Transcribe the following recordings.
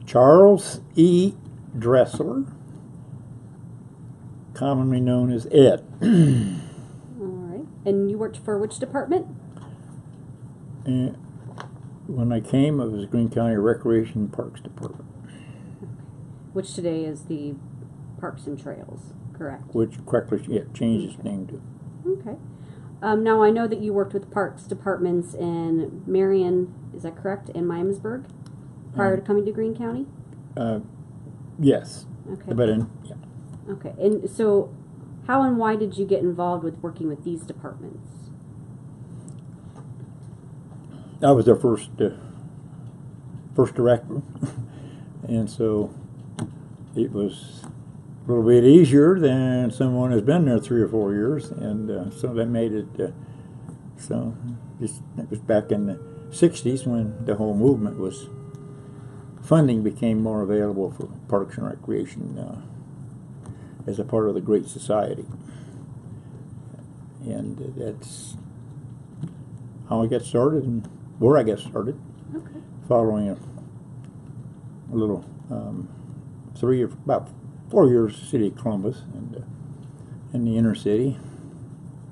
Charles E. Dressler, commonly known as Ed. All right. And you worked for which department? And when I came, it was Greene County Recreation and Parks Department. Which today is the Parks and Trails, correct? Which correctly changed its name to. Okay. Now I know that you worked with parks departments in Marion, is that correct, and Miamisburg, prior to coming to Greene County? Yes. Okay. But Okay. And so, how and why did you get involved with working with these departments? I was their first director, and so it was a little bit easier than someone who's been there 3 or 4 years, and so that made it. So it was back in the '60s when the whole movement was. Funding became more available for parks and recreation as a part of the Great Society, and that's how I got started and where I got started. Okay. Following a little about 4 years city of Columbus and in the inner city,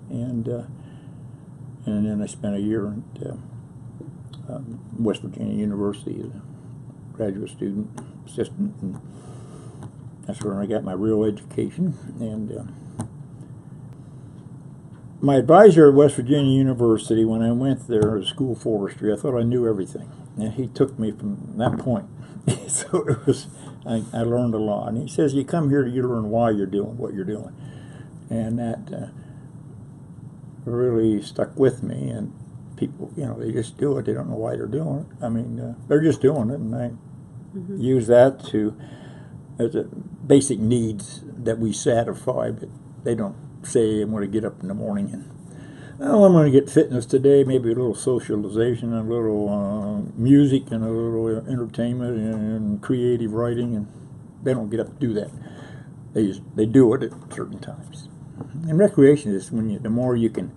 and then I spent a year at West Virginia University as a graduate student assistant, and that's where I got my real education. And my advisor at West Virginia University, when I went there as school forestry, I thought I knew everything, and he took me from that point. So it was, I learned a lot. And he says, you come here to learn why you're doing what you're doing, and that really stuck with me. And people, they just do it. They don't know why they're doing it. I mean, they're just doing it, and I use that as a basic needs that we satisfy, but they don't say, I'm going to get up in the morning and, I'm going to get fitness today, maybe a little socialization, a little music, and a little entertainment and creative writing, and they don't get up to do that. They do it at certain times. And recreation is the more you can,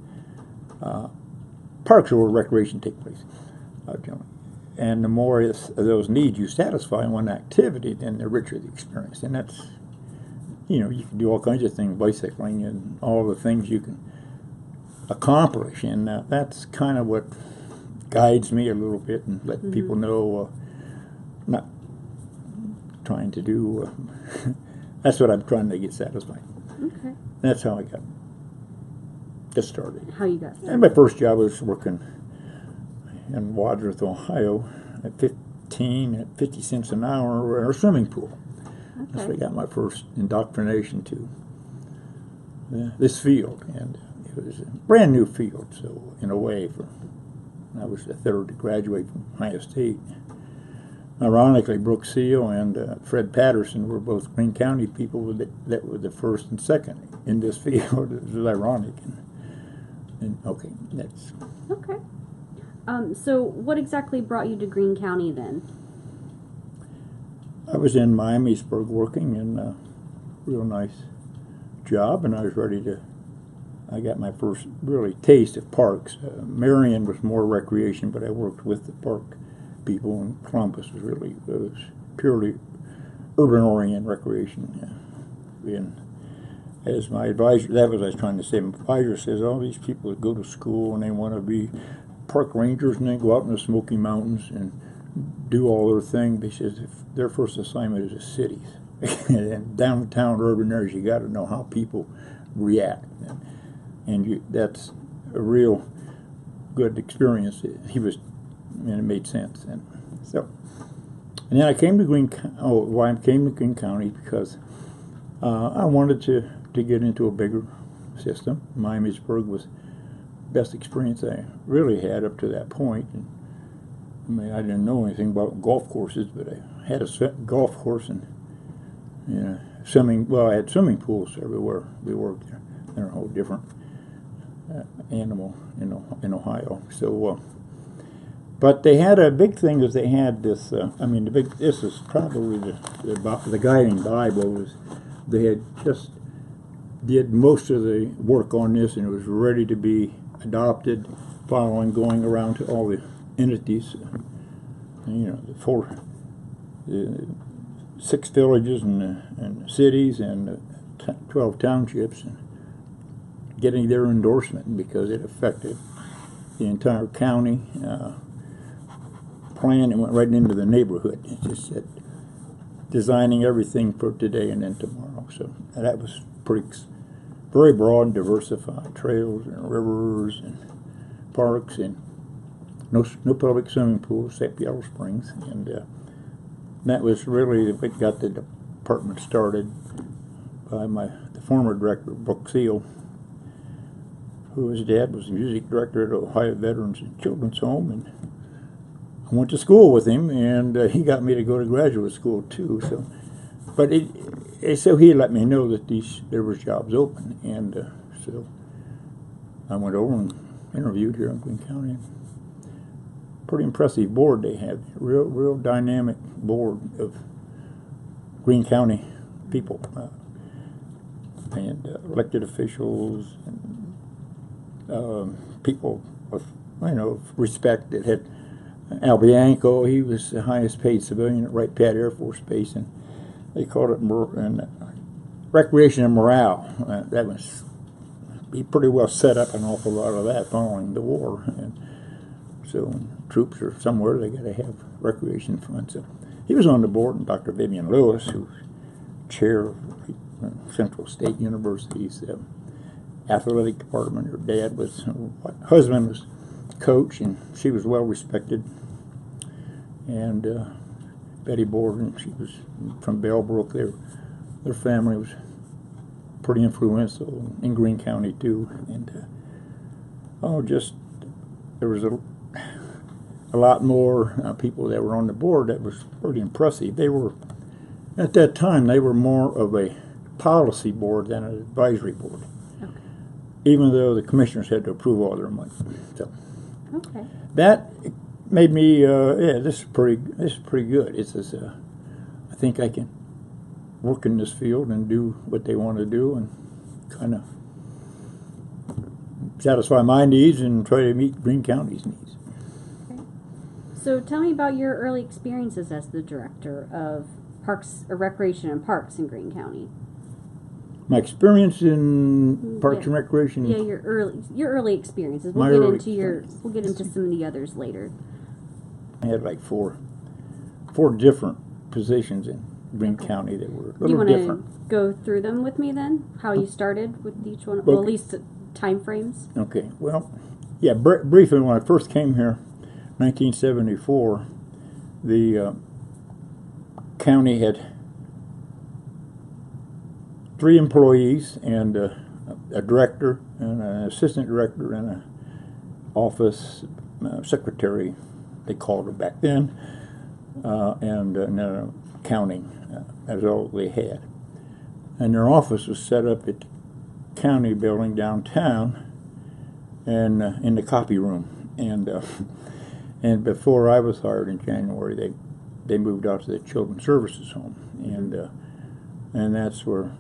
parks are where recreation takes place, and the more of those needs you satisfy in one activity, then the richer the experience. And that's, you can do all kinds of things, bicycling and all the things you can accomplish, and that's kind of what guides me a little bit, and let people know, not trying to do, that's what I'm trying to get satisfied. Okay. That's how I got started. How you got started? And my first job was working in Wadsworth, Ohio, at 50 cents an hour in a swimming pool. Okay. That's where I got my first indoctrination to this field, and it was a brand new field. So in a way, I was the third to graduate from Ohio State. Ironically, Brooke Seal and Fred Patterson were both Greene County people that were the first and second in this field. It was ironic. And okay, that's... Okay. So what exactly brought you to Greene County then? I was in Miamisburg working in a real nice job, and I was I got my first really taste of parks. Marion was more recreation, but I worked with the park people, and Columbus was purely urban-oriented recreation. And as my advisor, that was what I was trying to say, my advisor says, all these people that go to school and they want to be park rangers and then go out in the Smoky Mountains and do all their thing. He says if their first assignment is the cities. And downtown urban areas, you got to know how people react. And that's a real good experience. And it made sense. And then I came to I came to Greene County because I wanted to get into a bigger system. Miamisburg was the best experience I really had up to that point. And, I mean, I didn't know anything about golf courses, but I had a golf course and swimming. Well, I had swimming pools everywhere we worked there. They're a whole different animal in Ohio. So, but they had a big thing. Was they had this? This is probably the guiding Bible. Was they had just did most of the work on this, and it was ready to be adopted, following going around to all the entities, the 6 villages and cities and 12 townships, and getting their endorsement because it affected the entire county. Plan and went right into the neighborhood. It's just that designing everything for today and then tomorrow. So that was very broad and diversified. Trails and rivers and parks, and no public swimming pools except Yellow Springs. And that was really what got the department started by the former director, Brooke Seal, whose dad was the music director at Ohio Veterans and Children's Home, and I went to school with him, and he got me to go to graduate school too. So, but so he let me know that there was jobs open, and so I went over and interviewed here in Greene County. Pretty impressive board they have, real dynamic board of Greene County people, and elected officials, and people of respect that had. Al Bianco, he was the highest paid civilian at Wright Pat Air Force Base, and they called it recreation and morale. That was, he pretty well set up an awful lot of that following the war. And so when troops are somewhere, they got to have recreation fun. So he was on the board, and Dr. Vivian Lewis, who's chair of Central State University's athletic department. Her husband was coach, and she was well respected. And Betty Borden, she was from Bellbrook. Their family was pretty influential in Greene County too. And there was a lot more people that were on the board that was pretty impressive. They were, at that time, they were more of a policy board than an advisory board. Okay. Even though the commissioners had to approve all their money. So. Okay. That made me, this is pretty good. It's I think I can work in this field and do what they want to do, and kind of satisfy my needs and try to meet Greene County's needs. Okay. So tell me about your early experiences as the director of Parks or Recreation and Parks in Greene County. My experience in Parks and Recreation. Yeah, your early experiences. We'll get into some of the others later. I had like four different positions in Greene County that were a little different. Do you want to go through them with me then? How you started with each one? Well, at least time frames. Okay. Well, yeah. Briefly, when I first came here, 1974, the county had 3 employees and a director and an assistant director and an office secretary, they called it back then, and accounting. That's all they had. And their office was set up at the county building downtown, and in the copy room. And before I was hired in January, they moved out to the Children's Services Home, and that's where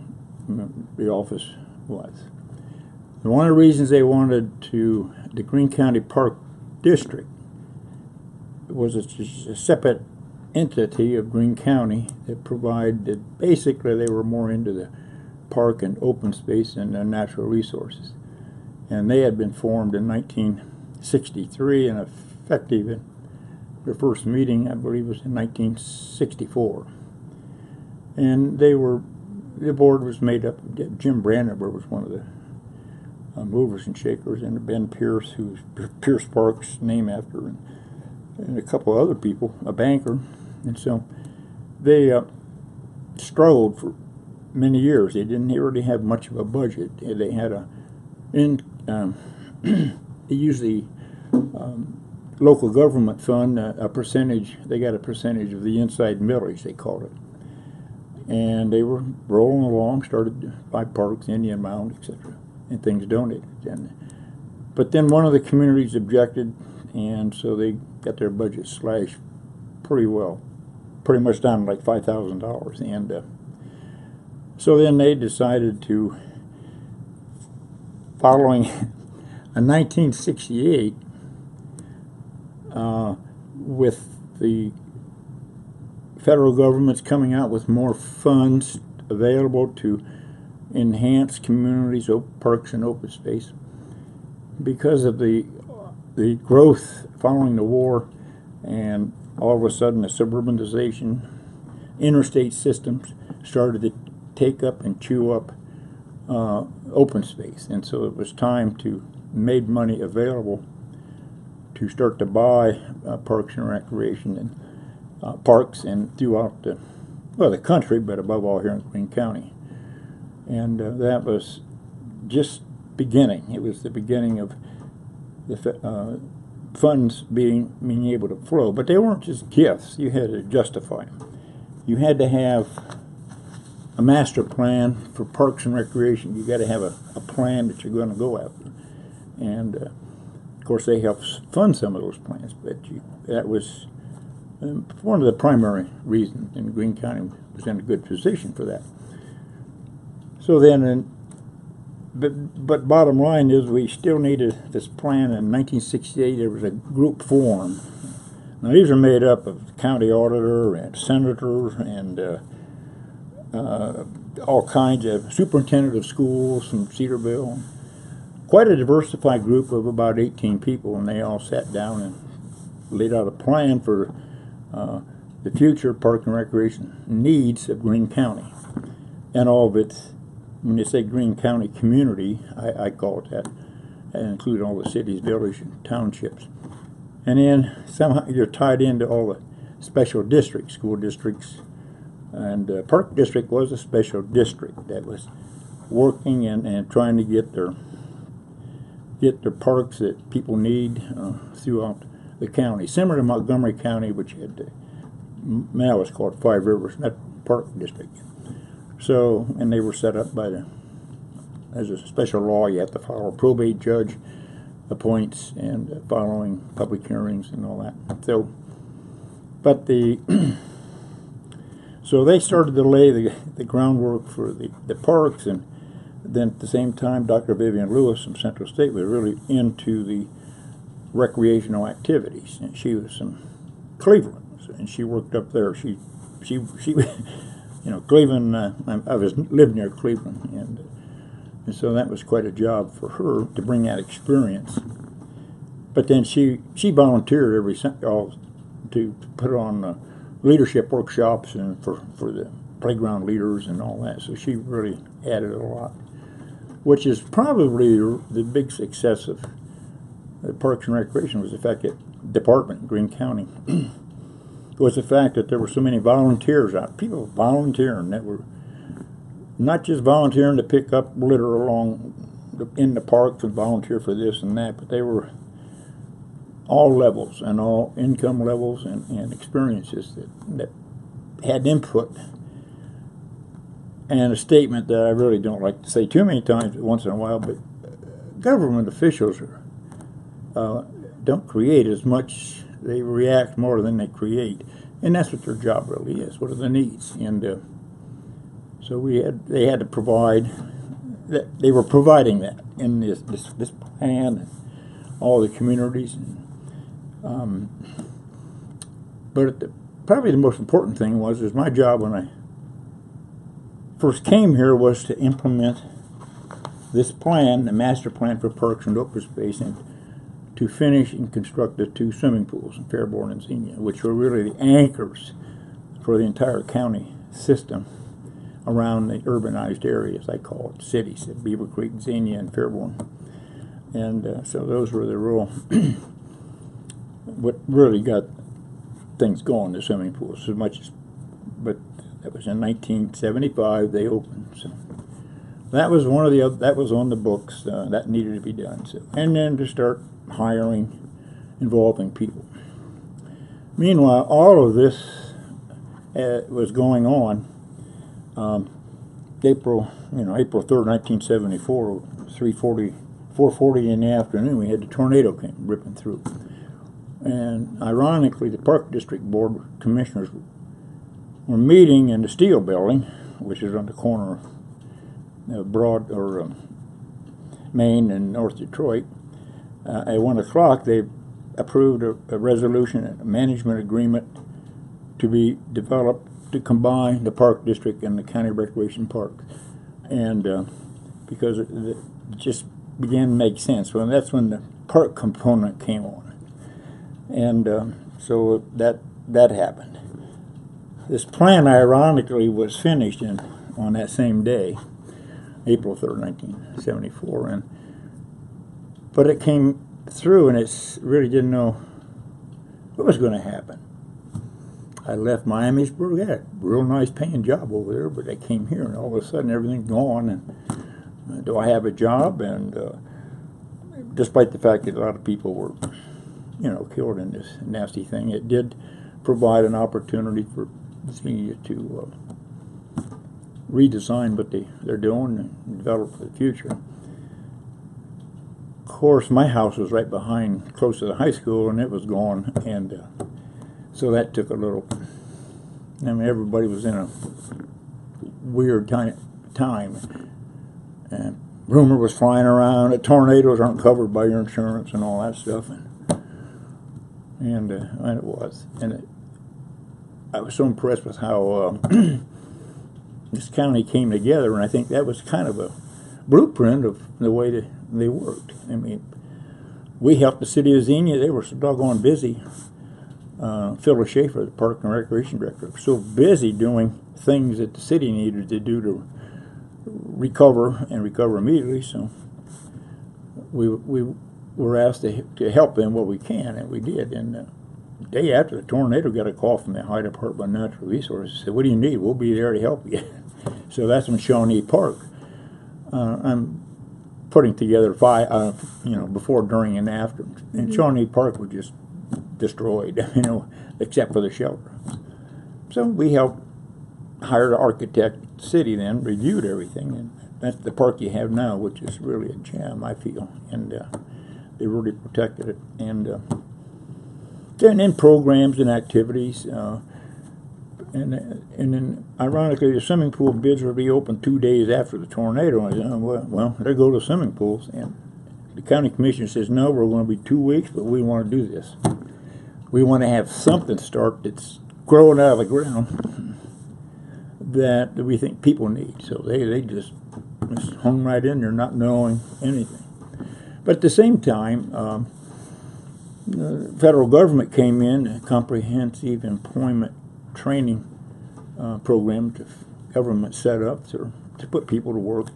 the office was. And one of the reasons they wanted the Greene County Park District was a separate entity of Greene County that provided, basically they were more into the park and open space and natural resources. And they had been formed in 1963 and effective in their first meeting, I believe, was in 1964. And the board was made up of Jim Brandenburg was one of the movers and shakers, and Ben Pierce, who's Pierce Park's name after, and a couple other people, a banker. And so they struggled for many years. They didn't really have much of a budget. They had they used the local government fund, a percentage. They got a percentage of the inside millage, they called it. And they were rolling along, started to buy parks, Indian Mound, etc., and things donated. But then one of the communities objected, and so they got their budget slashed pretty much down to like $5,000. And so then they decided to, following a 1968, with the federal government's coming out with more funds available to enhance communities, parks, and open space. Because of the growth following the war, and all of a sudden the suburbanization, interstate systems started to take up and chew up open space, and so it was time to make money available to start to buy parks and recreation and parks and throughout the country, but above all here in Greene County. And that was just beginning. It was the beginning of the funds being able to flow, but they weren't just gifts. You had to justify them. You had to have a master plan for parks and recreation. You got to have a plan that you're going to go after, and of course they helped fund some of those plans. But that was one of the primary reasons, and Greene County was in a good position for that. So then, but bottom line is we still needed this plan. In 1968, there was a group formed. Now these are made up of the county auditor and senators and all kinds of superintendent of schools from Cedarville. Quite a diversified group of about 18 people, and they all sat down and laid out a plan for the future park and recreation needs of Greene County and all of its. When you say Greene County community, I call it that. That includes all the cities, villages, and townships. And then somehow you're tied into all the special districts, school districts, and Park District was a special district that was working and trying to get their parks that people need throughout the county. Similar to Montgomery County, which had now it's called Five Rivers, not Park District. So, and they were set up by as a special law. You have to follow a probate judge appoints and following public hearings and all that. So, but so they started to lay the groundwork for the parks, and then at the same time, Dr. Vivian Lewis from Central State was really into the recreational activities, and she was from Cleveland, and she worked up there. She you know, Cleveland, I lived near Cleveland, and so that was quite a job for her to bring that experience. But then she volunteered to put on leadership workshops and for the playground leaders and all that. So she really added a lot, which is probably the big success of the Parks and Recreation was the fact that department in Greene County was the fact that there were so many volunteers out, people volunteering that were not just volunteering to pick up litter in the parks and volunteer for this and that, but they were all levels and all income levels and experiences that had input. And a statement that I really don't like to say too many times once in a while, but government officials don't create as much. They react more than they create, and that's what their job really is. What are the needs? And so they had to provide that. They were providing that in this plan, and all the communities. But probably the most important thing is my job when I first came here was to implement this plan, the master plan for parks and open space, and to finish and construct the 2 swimming pools in Fairborn and Xenia, which were really the anchors for the entire county system around the urbanized areas, I call it, cities, at Beaver Creek, Xenia, and Fairborn. And so those were the real, what really got things going, the swimming pools, as much as, but that was in 1975 they opened. So that was one of the that was on the books, that needed to be done. So, and then to start hiring, involving people. Meanwhile, all of this was going on. April 3rd, 1974, 4:40 in the afternoon, we had the tornado came ripping through. And ironically, the Park District Board Commissioners were meeting in the Steel Building, which is on the corner of Broad or Main and North Detroit. At 1 o'clock, they approved a resolution, a management agreement to be developed to combine the park district and the county recreation park, and because it just began to make sense. Well, that's when the park component came on, and so that happened. This plan, ironically, was finished on that same day, April 3rd, 1974, but it came through, and it really didn't know what was going to happen. I left Miamisburg. I had a real nice paying job over there, but I came here, and all of a sudden everything's gone. And do I have a job? And despite the fact that a lot of people were, killed in this nasty thing, it did provide an opportunity for the city to redesign what they're doing and develop for the future. Of course, my house was right behind, close to the high school, and it was gone, and so that took a little. I mean, everybody was in a weird time, and rumor was flying around that tornadoes aren't covered by your insurance and all that stuff, and it was, and I was so impressed with how this county came together, and I think that was kind of a blueprint of the way that they worked. I mean, we helped the city of Xenia. They were so doggone busy. Phyllis Schaefer, the Park and Recreation Director, was so busy doing things that the city needed to do to recover immediately. So we were asked to help them what we can, and we did. And the day after the tornado, got a call from the High Department of Natural Resources. Said, "What do you need? We'll be there to help you." So that's when Shawnee Park. I'm putting together before, during, and after. And Shawnee Park was just destroyed, except for the shelter. So we helped hire the architect. The city then reviewed everything, and that's the park you have now, which is really a gem, I feel. And they really protected it. And then programs and activities. And then, ironically, the swimming pool bids will be open 2 days after the tornado. And I said, well, there go the swimming pools. And the county commission says, no, we're going to be 2 weeks, but we want to do this. We want to have something start that's growing out of the ground that we think people need. So they just hung right in there, not knowing anything. But at the same time, the federal government came in, a comprehensive employment training program the government set up to put people to work.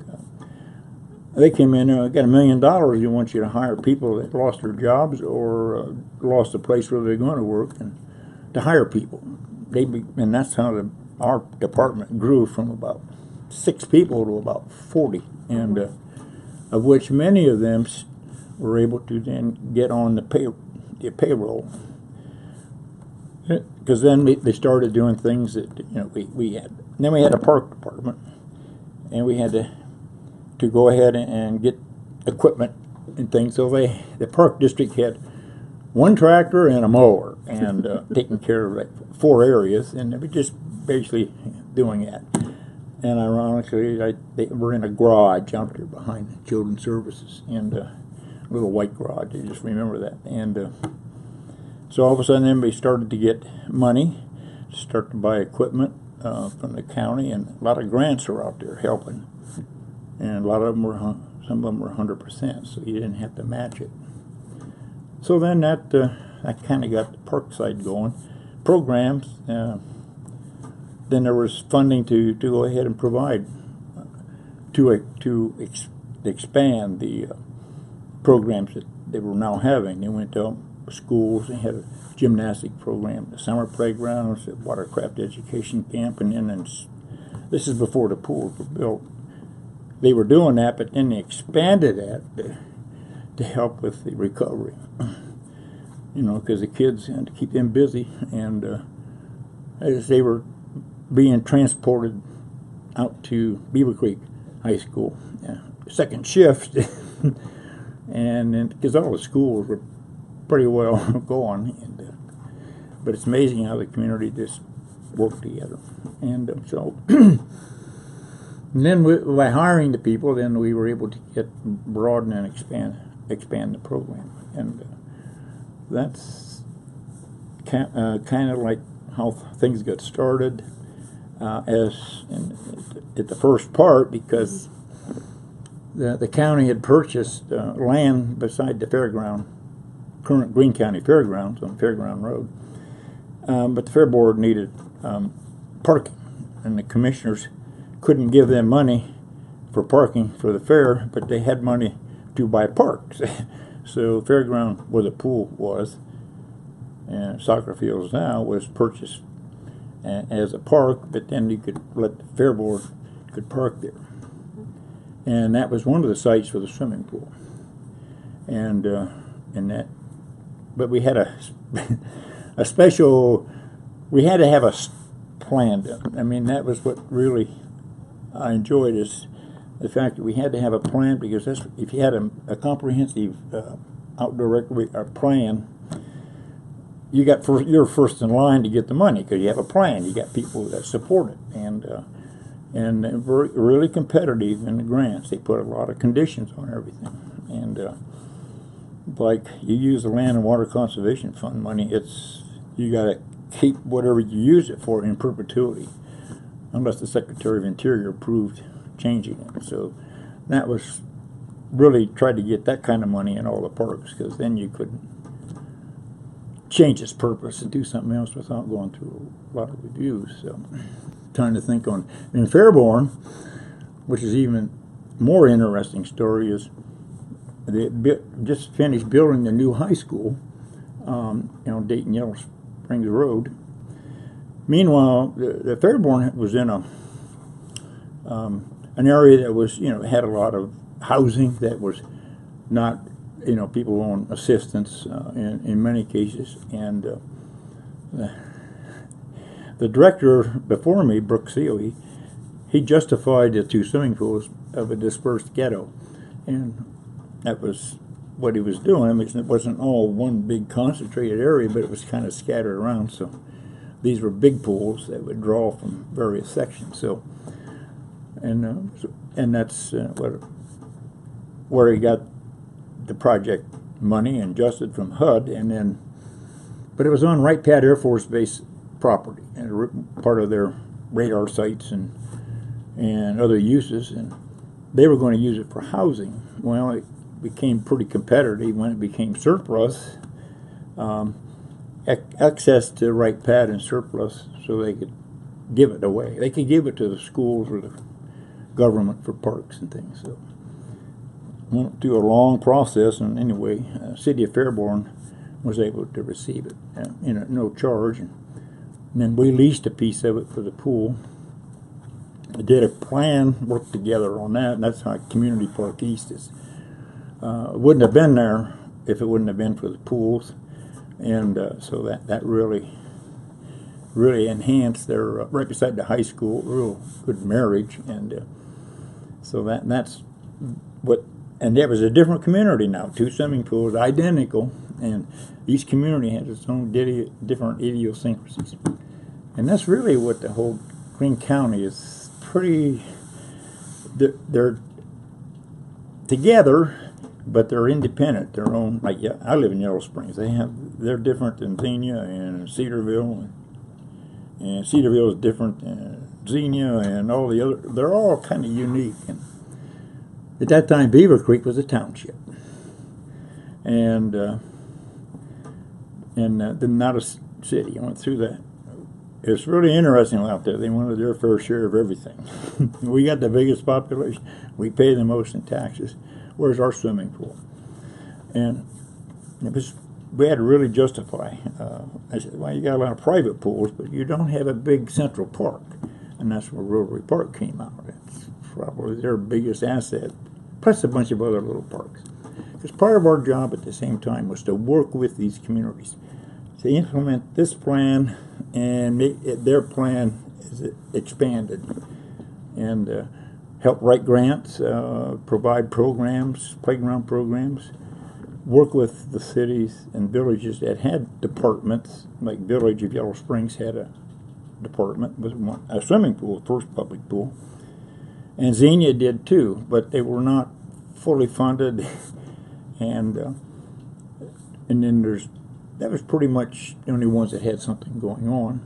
They came in, got $1 million. They want you to hire people that lost their jobs or lost the place where they're going to work, and to hire people. And that's how our department grew from about 6 people to about 40, and of which many of them were able to then get on the payroll. Because then they started doing things that we had. And then we had a park department, and we had to go ahead and get equipment and things. So the park district had 1 tractor and a mower, and taking care of 4 areas, and they were just basically doing that. And ironically, they were in a garage out there behind Children's Services, and a little white garage. I just remember that. And so all of a sudden, then we started to get money, start to buy equipment from the county, and a lot of grants were out there helping. And a lot of them some of them were 100%, so you didn't have to match it. So then that kind of got the park side going. Programs, then there was funding to go ahead and provide to expand the programs that they were now having. They went to schools, they had a gymnastic program, the summer playgrounds, the watercraft education camp, and then this is before the pools were built. They were doing that, but then they expanded that to help with the recovery. Because the kids had to keep them busy, and as they were being transported out to Beaver Creek High School, second shift, and then because all the schools were pretty well going, but it's amazing how the community just worked together, and so. And then by hiring the people, then we were able to broaden and expand the program, and that's kind of like how things got started at the first part, because the county had purchased land beside the fairground, current Greene County Fairgrounds on Fairground Road. But the Fair Board needed parking, and the commissioners couldn't give them money for parking for the fair, but they had money to buy parks. So fairground where the pool was, and soccer fields now, was purchased as a park, but then you could let the Fair Board could park there. And that was one of the sites for the swimming pool. And that, but we had a special, we had to have a plan done. I mean, that was what really I enjoyed, is the fact that we had to have a plan, because that's, if you had a comprehensive outdoor plan, you're first in line to get the money, because you have a plan. You got people that support it, and they're really competitive in the grants. They put a lot of conditions on everything, and like you use the Land and Water Conservation Fund money, you got to keep whatever you use it for in perpetuity, unless the Secretary of Interior approved changing it. So that was really tried to get that kind of money in all the parks, because then you could change its purpose and do something else without going through a lot of reviews. So trying to think on in Fairborn, which is even more interesting story, is they just finished building the new high school on Dayton Yellow Springs Road. Meanwhile, the Fairborn was in an area that was, had a lot of housing that was not, people on assistance in many cases. And the director before me, Brooke Seeley, he justified the two swimming pools of a dispersed ghetto. And that was what he was doing. I mean, it wasn't all one big concentrated area, but it was kind of scattered around. So these were big pools that would draw from various sections. So, and that's where he got the project money and adjusted from HUD, and then, but it was on Wright Pat Air Force Base property, and part of their radar sites and other uses, and they were going to use it for housing. Well, it became pretty competitive when it became surplus. Access to Wright Pat and surplus, so they could give it away. They could give it to the schools or the government for parks and things. So went through a long process, and anyway, City of Fairborn was able to receive it at no charge. And then we leased a piece of it for the pool. I did a plan, worked together on that, and that's how Community Park East is. Wouldn't have been there if it wouldn't have been for the pools, and so that really enhanced their right beside the high school, real good marriage, and so that's what. And there was a different community now, two swimming pools, identical, and each community has its own different idiosyncrasies. And that's really what the whole Greene County is pretty, they're together, but they're independent, their own. Like, yeah, I live in Yellow Springs. They're different than Xenia and Cedarville, and Cedarville is different than Xenia, and all the other, they're all kind of unique. And at that time, Beaver Creek was a township, and then not a city. I went through that. It's really interesting out there. They wanted their fair share of everything. We got the biggest population. We pay the most in taxes. Where's our swimming pool? And we had to really justify. I said, well, you got a lot of private pools, but you don't have a big central park. And that's where Rotary Park came out. It's probably their biggest asset, plus a bunch of other little parks. Because part of our job at the same time was to work with these communities to implement this plan and make their plan is expanded, and help write grants, provide programs, playground programs, work with the cities and villages that had departments. Like Village of Yellow Springs had a department with a swimming pool, first public pool, and Xenia did too, but they were not fully funded. And then that was pretty much the only ones that had something going on.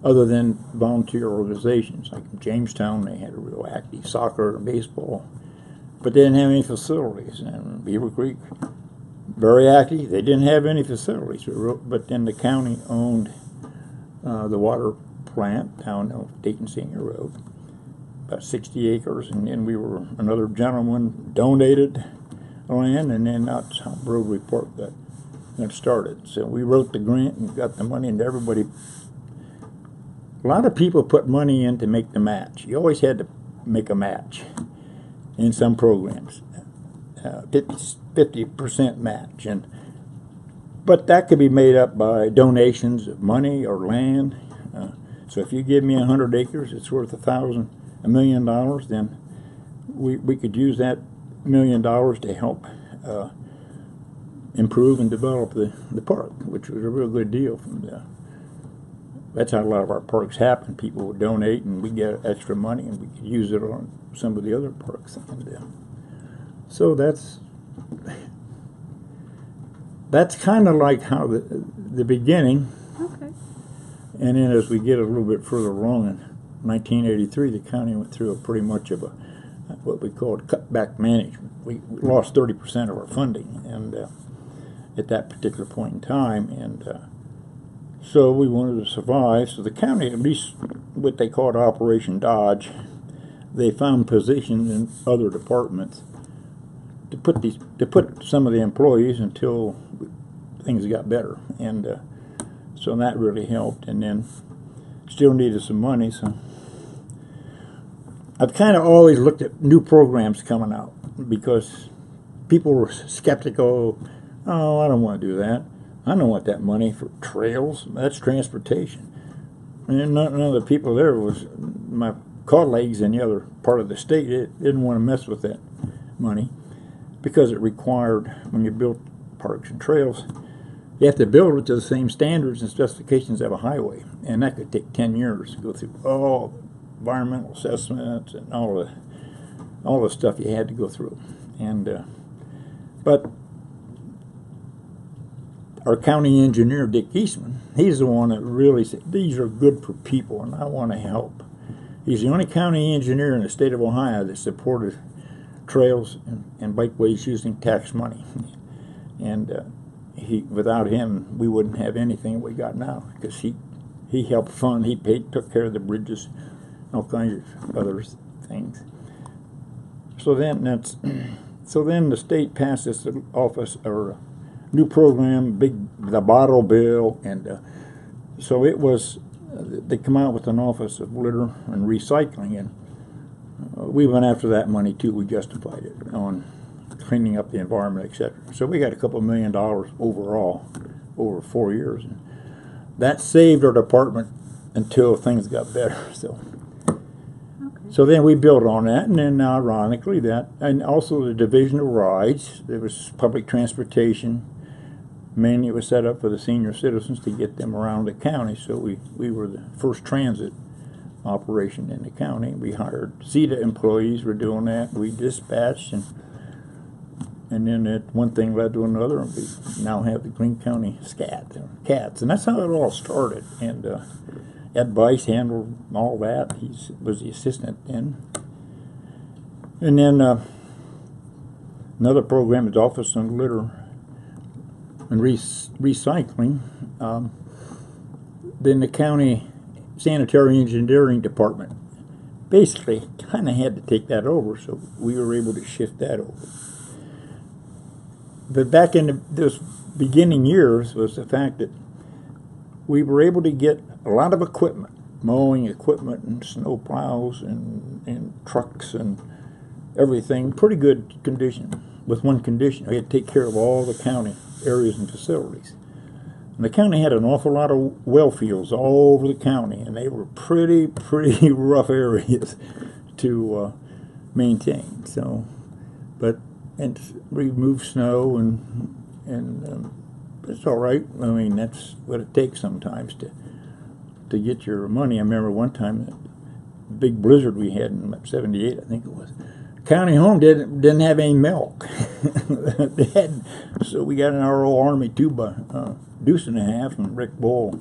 other than volunteer organizations. Like in Jamestown, they had a real active soccer and baseball, but they didn't have any facilities. And Beaver Creek, very active. They didn't have any facilities, but then the county owned the water plant down on Dayton Senior Road, about 60 acres, and then another gentleman donated land, and then that's how Broadway Park got started. So we wrote the grant and got the money, and everybody, a lot of people put money in to make the match. You always had to make a match in some programs, 50% match, but that could be made up by donations of money or land. So if you give me 100 acres, it's worth $1 million. Then we could use that $1 million to help improve and develop the park, which was a real good deal. That's how a lot of our parks happen. People would donate, and we get extra money, and we could use it on some of the other parks. So that's kind of like how the beginning. Okay. And then as we get a little bit further along, in 1983, the county went through pretty much of what we called cutback management. We lost 30% of our funding, and at that particular point in time, and so we wanted to survive. So the county, at least what they called Operation Dodge, they found positions in other departments to put some of the employees until things got better, and so that really helped. And then still needed some money, so I've kind of always looked at new programs coming out because people were skeptical. Oh, I don't want to do that. I don't want that money for trails. That's transportation. And none of the people there was my colleagues in the other part of the state. It didn't want to mess with that money because it required, when you build parks and trails, you have to build it to the same standards and specifications of a highway, and that could take 10 years to go through all environmental assessments and all the stuff you had to go through. And but our county engineer, Dick Eastman, he's the one that really said, these are good for people, and I want to help. He's the only county engineer in the state of Ohio that supported trails and bikeways using tax money. And without him, we wouldn't have anything we got now, because he helped fund, took care of the bridges, all kinds of other things. So then the state passed this office or a new program, the bottle bill, and so it was. They come out with an office of litter and recycling, and we went after that money too. We justified it on cleaning up the environment, etc. So we got a couple $1 million overall over 4 years. And that saved our department until things got better. So then we built on that, and then ironically and also the division of rides. There was public transportation. Mainly it was set up for the senior citizens to get them around the county. So we were the first transit operation in the county. We hired CETA employees were doing that. We dispatched, and then one thing led to another, and we now have the Greene County Cats, and that's how it all started. And Ed Bice handled all that. He was the assistant then. And then another program is Office on Litter and Recycling. Then the county sanitary engineering department basically kind of had to take that over, so we were able to shift that over. But back in those beginning years was the fact that we were able to get a lot of equipment, mowing equipment and snow plows and trucks and everything, pretty good condition, with one condition. We had to take care of all the county areas and facilities. And the county had an awful lot of well fields all over the county, and they were pretty rough areas to maintain. So, and remove snow and it's all right. I mean, that's what it takes sometimes to get your money. I remember one time, the big blizzard we had in '78, I think it was. County home didn't have any milk. So we got in our old Army 2 by deuce and a half, and Rick Bull,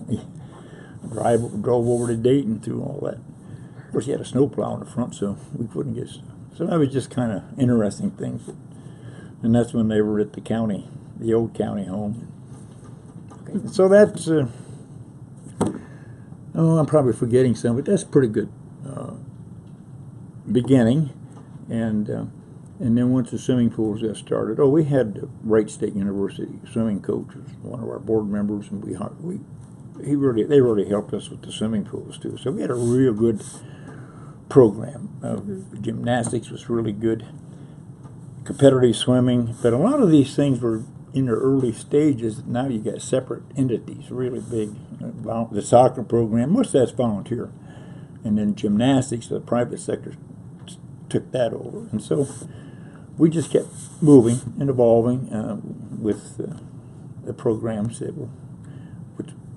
drove over to Dayton through all that. Of course, he had a snowplow in the front, so we couldn't get stuff. So that was just kind of interesting things. And that's when they were at the county, the old county home. Okay. So that's, I'm probably forgetting some, but that's pretty good beginning. And then once the swimming pools got started, we had Wright State University swimming coach was one of our board members, and they really helped us with the swimming pools too. So we had a real good program. Gymnastics was really good, competitive swimming, but a lot of these things were in their early stages. Now you got separate entities, really big. The soccer program, most of that's volunteer, and then gymnastics, the private sector took that over, and so we just kept moving and evolving with the programs that were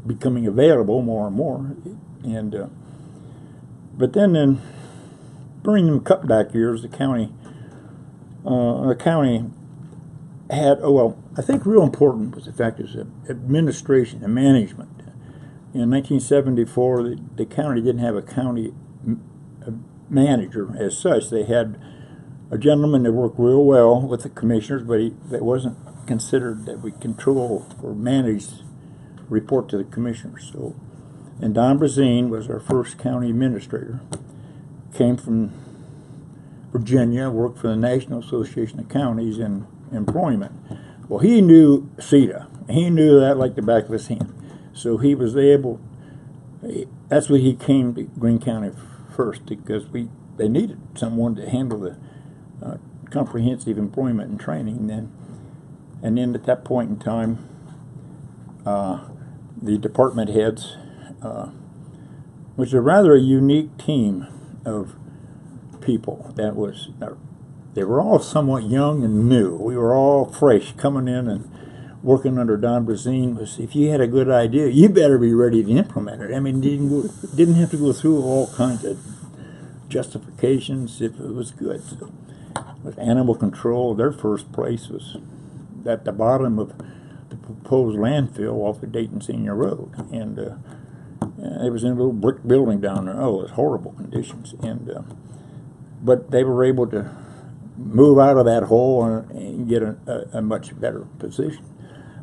becoming available more and more, and but then during the cutback years, the county had, I think real important was the fact is administration and management. In 1974, the county didn't have a county manager as such. They had a gentleman that worked real well with the commissioners, but that wasn't considered that we control or manage, report to the commissioners. So, and Don Brazine was our first county administrator. Came from Virginia, worked for the National Association of Counties in employment. Well, he knew CETA. He knew that like the back of his hand. So he was able, that's why he came to Greene County first, because they needed someone to handle the comprehensive employment and training then. And then at that point in time, the department heads, which was a rather unique team of people. They were all somewhat young and new. We were all fresh coming in and working under Don Brazine. Was if you had a good idea, you better be ready to implement it. I mean, didn't have to go through all kinds of justifications if it was good. So, with animal control, their first place was at the bottom of the proposed landfill off of Dayton Senior Road, and it was in a little brick building down there. Oh, it was horrible conditions, but they were able to move out of that hole and get a much better position.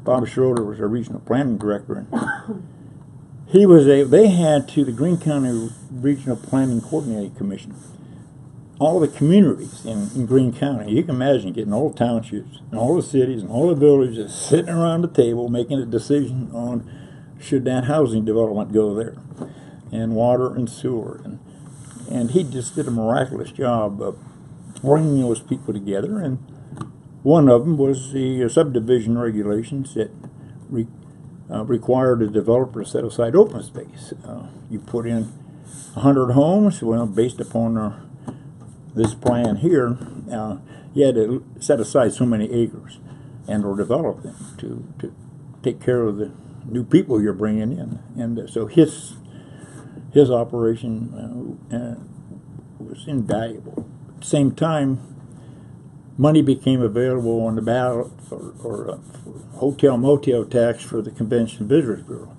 Bob Schroeder was our regional planning director, and they had to the Greene County Regional Planning Coordinating Commission. All the communities in Greene County, you can imagine getting all the townships and all the cities and all the villages sitting around the table making a decision on should that housing development go there, and water and sewer. And he just did a miraculous job of bringing those people together. And one of them was the subdivision regulations that required a developer to set aside open space. You put in 100 homes, well, based upon this plan here, you had to set aside so many acres and or develop them to take care of the new people you're bringing in. And so his operation was invaluable. At the same time, money became available on the ballot for hotel motel tax for the Convention Visitors Bureau,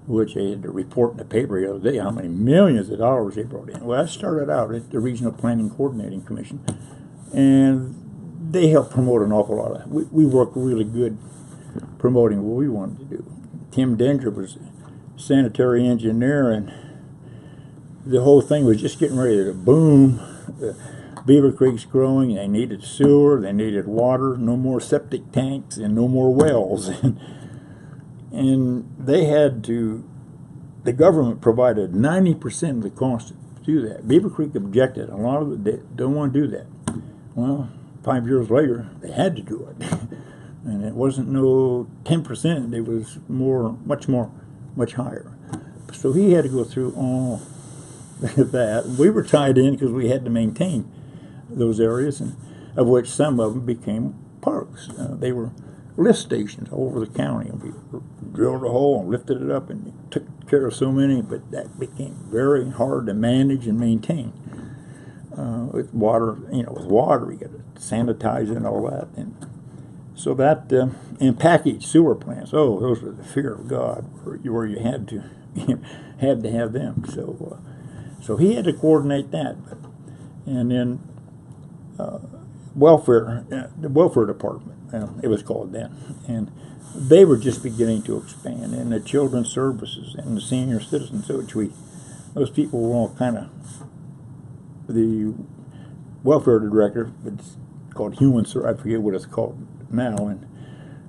which they had to report in the paper the other day how many millions of dollars they brought in. Well, that started out at the Regional Planning Coordinating Commission, and they helped promote an awful lot of that. We worked really good promoting what we wanted to do. Tim Dinger was a sanitary engineer, and the whole thing was just getting ready to boom. The Beaver Creek's growing, they needed sewer, they needed water, no more septic tanks, and no more wells. And they had to, the government provided 90% of the cost to do that. Beaver Creek objected. A lot of them don't want to do that. Well, 5 years later, they had to do it. And it wasn't no 10%, it was much higher. So he had to go through all that. We were tied in because we had to maintain those areas, and of which some of them became parks. They were lift stations all over the county, and we drilled a hole and lifted it up and took care of so many, but that became very hard to manage and maintain. With water, you got to sanitize it and all that, and so that and packaged sewer plants. Oh, those were the fear of God, where you had to had to have them. So so he had to coordinate that, and then the welfare department, it was called then, and they were just beginning to expand, and the children's services and the senior citizens, which those people were all kind of the welfare director. It's called human service. I forget what it's called now, and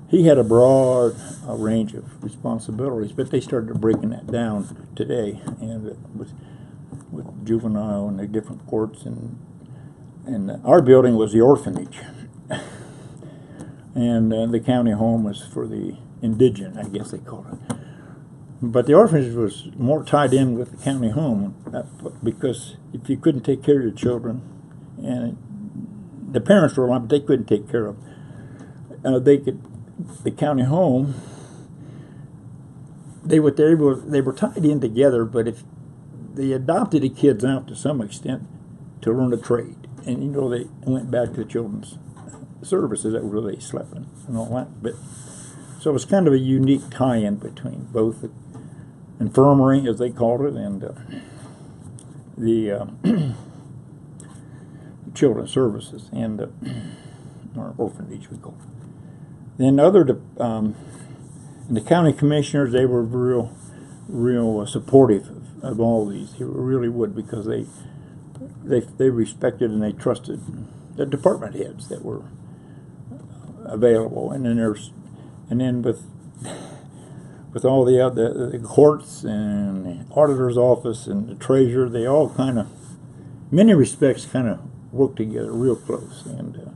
he had a broad range of responsibilities, but they started breaking that down today, and with juvenile and the different courts, and our building was the orphanage, and the county home was for the indigent, I guess they called it. But the orphanage was more tied in with the county home, because if you couldn't take care of your children, and the parents were alive, but they couldn't take care of them, the county home, they were tied in together, but if they adopted the kids out to some extent to learn a trade, and they went back to the children's services that were where they slept and all that. But so it was kind of a unique tie-in between both the infirmary, as they called it, and the children's services, and or orphanage we call it. Then the county commissioners, they were real supportive of all these. They really would, because they respected and they trusted the department heads that were available, and then with all the courts and the auditor's office and the treasurer, they all kind of, many respects, kind of worked together real close. And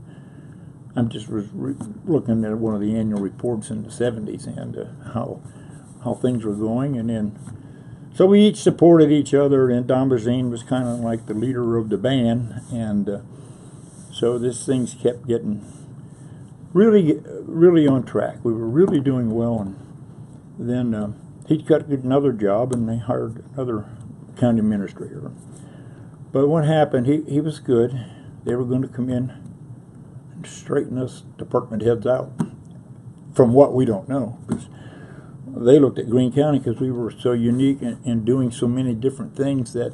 I'm just looking at one of the annual reports in the 70s, and how things were going, and then so we each supported each other, and Don Bazine was kind of like the leader of the band, and so this things kept getting really on track. We were really doing well, and then he got another job, and they hired another county administrator. But what happened, he was good. They were going to come in and straighten us department heads out, from what we don't know, because they looked at Greene County, because we were so unique in doing so many different things, that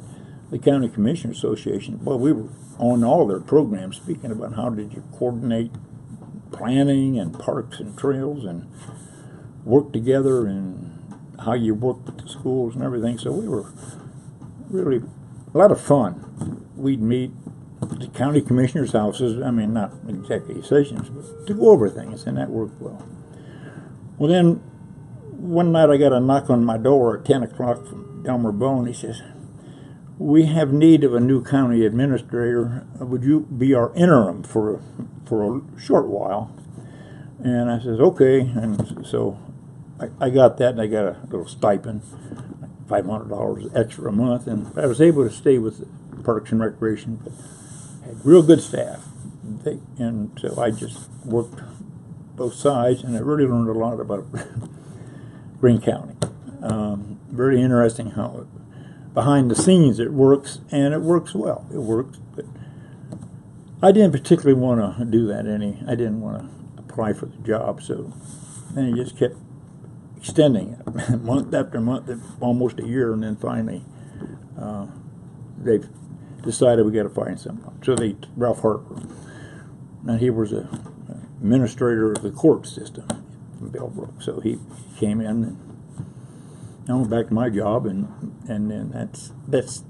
the County Commissioner Association, well, we were on all their programs speaking about how did you coordinate planning and parks and trails and work together, and how you work with the schools and everything. So we were really a lot of fun. We'd meet at the county commissioners' houses, I mean, not executive sessions, but to go over things, and that worked well. Well, then one night I got a knock on my door at 10 o'clock from Elmer Bone. He says, "We have need of a new county administrator. Would you be our interim for a short while?" And I says, "Okay." And so I got that, and I got a little stipend, $500 extra a month, and I was able to stay with Parks and Recreation, but had real good staff. And so I just worked both sides, and I really learned a lot about Greene County. Very interesting how behind the scenes it works, and it works well. It works, but I didn't particularly want to do that I didn't want to apply for the job, so then I just kept extending it month after month, almost a year, and then finally they decided we got to find someone. So Ralph Harper, and he was a administrator of the court system in Bellbrook, so he came in, and I went back to my job, and then that's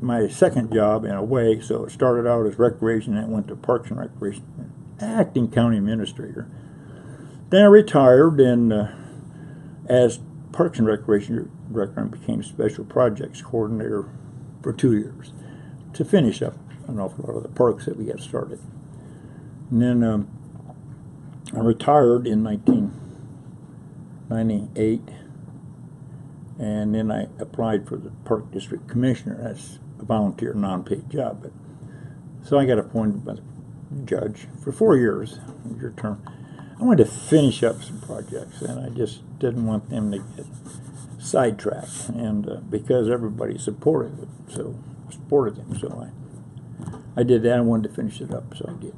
my second job in a way. So it started out as recreation, and it went to Parks and Recreation, acting county administrator. Then I retired, and as Parks and Recreation director, I became special projects coordinator for 2 years to finish up an awful lot of the parks that we got started. And then I retired in 1998, and then I applied for the Park District Commissioner as a volunteer, non-paid job. But so I got appointed by the judge for 4 years, your term. I wanted to finish up some projects, and I just didn't want them to get sidetracked, and because everybody supported them, so I did that. I wanted to finish it up, so I did,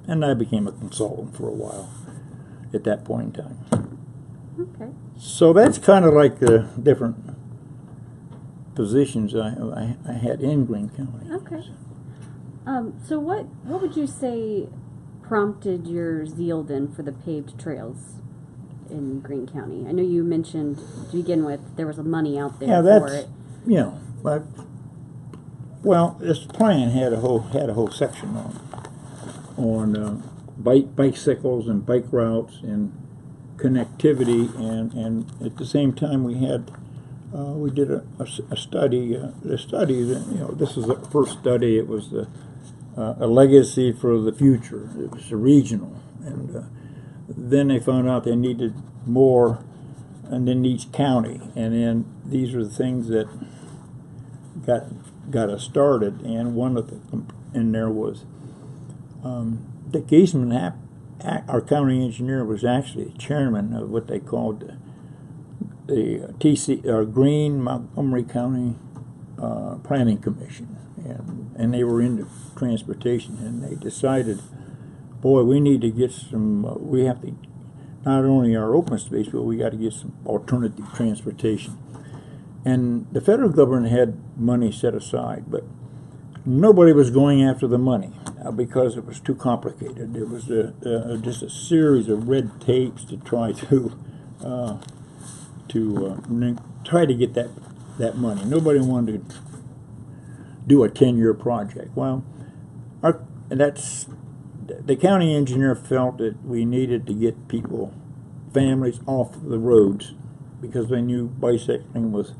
and I became a consultant for a while at that point in time. Okay. So that's kind of like the different positions I had in Greene County. Okay. So what would you say prompted your zeal then for the paved trails in Greene County? I know you mentioned to begin with there was money out there for it. You know, well, this plan had a whole section on bicycles and bike routes and connectivity, and at the same time we did a study. The study, this was the first study. It was a legacy for the future. It was a regional, and then they found out they needed more, and in each county, and then these are the things that got us started. And one of the in there was Dick Eastman. Our county engineer was actually chairman of what they called the Greene Montgomery County Planning Commission, and they were into transportation, and they decided, boy, we need to get some. We have to not only our open space, but we got to get some alternative transportation. And the federal government had money set aside, but nobody was going after the money because it was too complicated. It was just a series of red tapes to try to try to get that money. Nobody wanted to do a 10-year project. Well, the county engineer felt that we needed to get families off the roads, because they knew bicycling was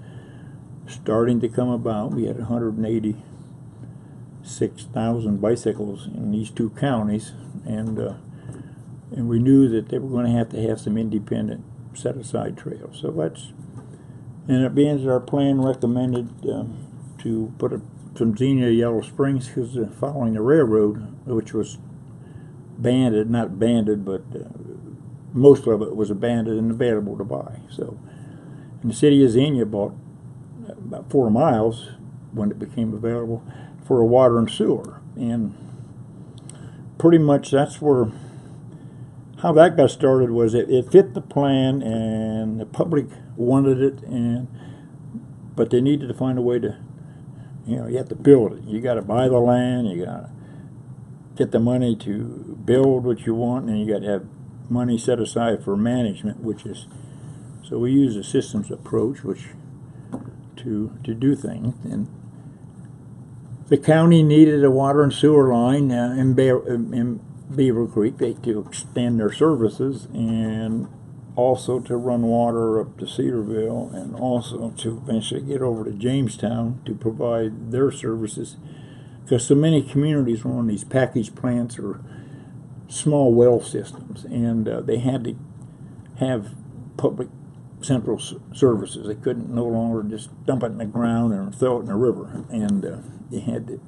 starting to come about. We had 186,000 bicycles in these two counties, and we knew that they were going to have some independent set-aside trails. So and it being our plan recommended to put from Xenia to Yellow Springs, because following the railroad, which was not banded, but most of it was abandoned and available to buy. So, and the city of Xenia bought about 4 miles when it became available for a water and sewer, and pretty much that's how that got started. Was it fit the plan, and the public wanted it, but they needed to find a way to, you have to build it. You got to buy the land, you got to get the money to build what you want, and you got to have money set aside for management, so we use a systems approach to do things. And the county needed a water and sewer line in Beaver Creek to extend their services, and also to run water up to Cedarville, and also to eventually get over to Jamestown to provide their services, because so many communities were on these package plants or small well systems, and they had to have public central services. They couldn't no longer just dump it in the ground and throw it in the river, and they had to.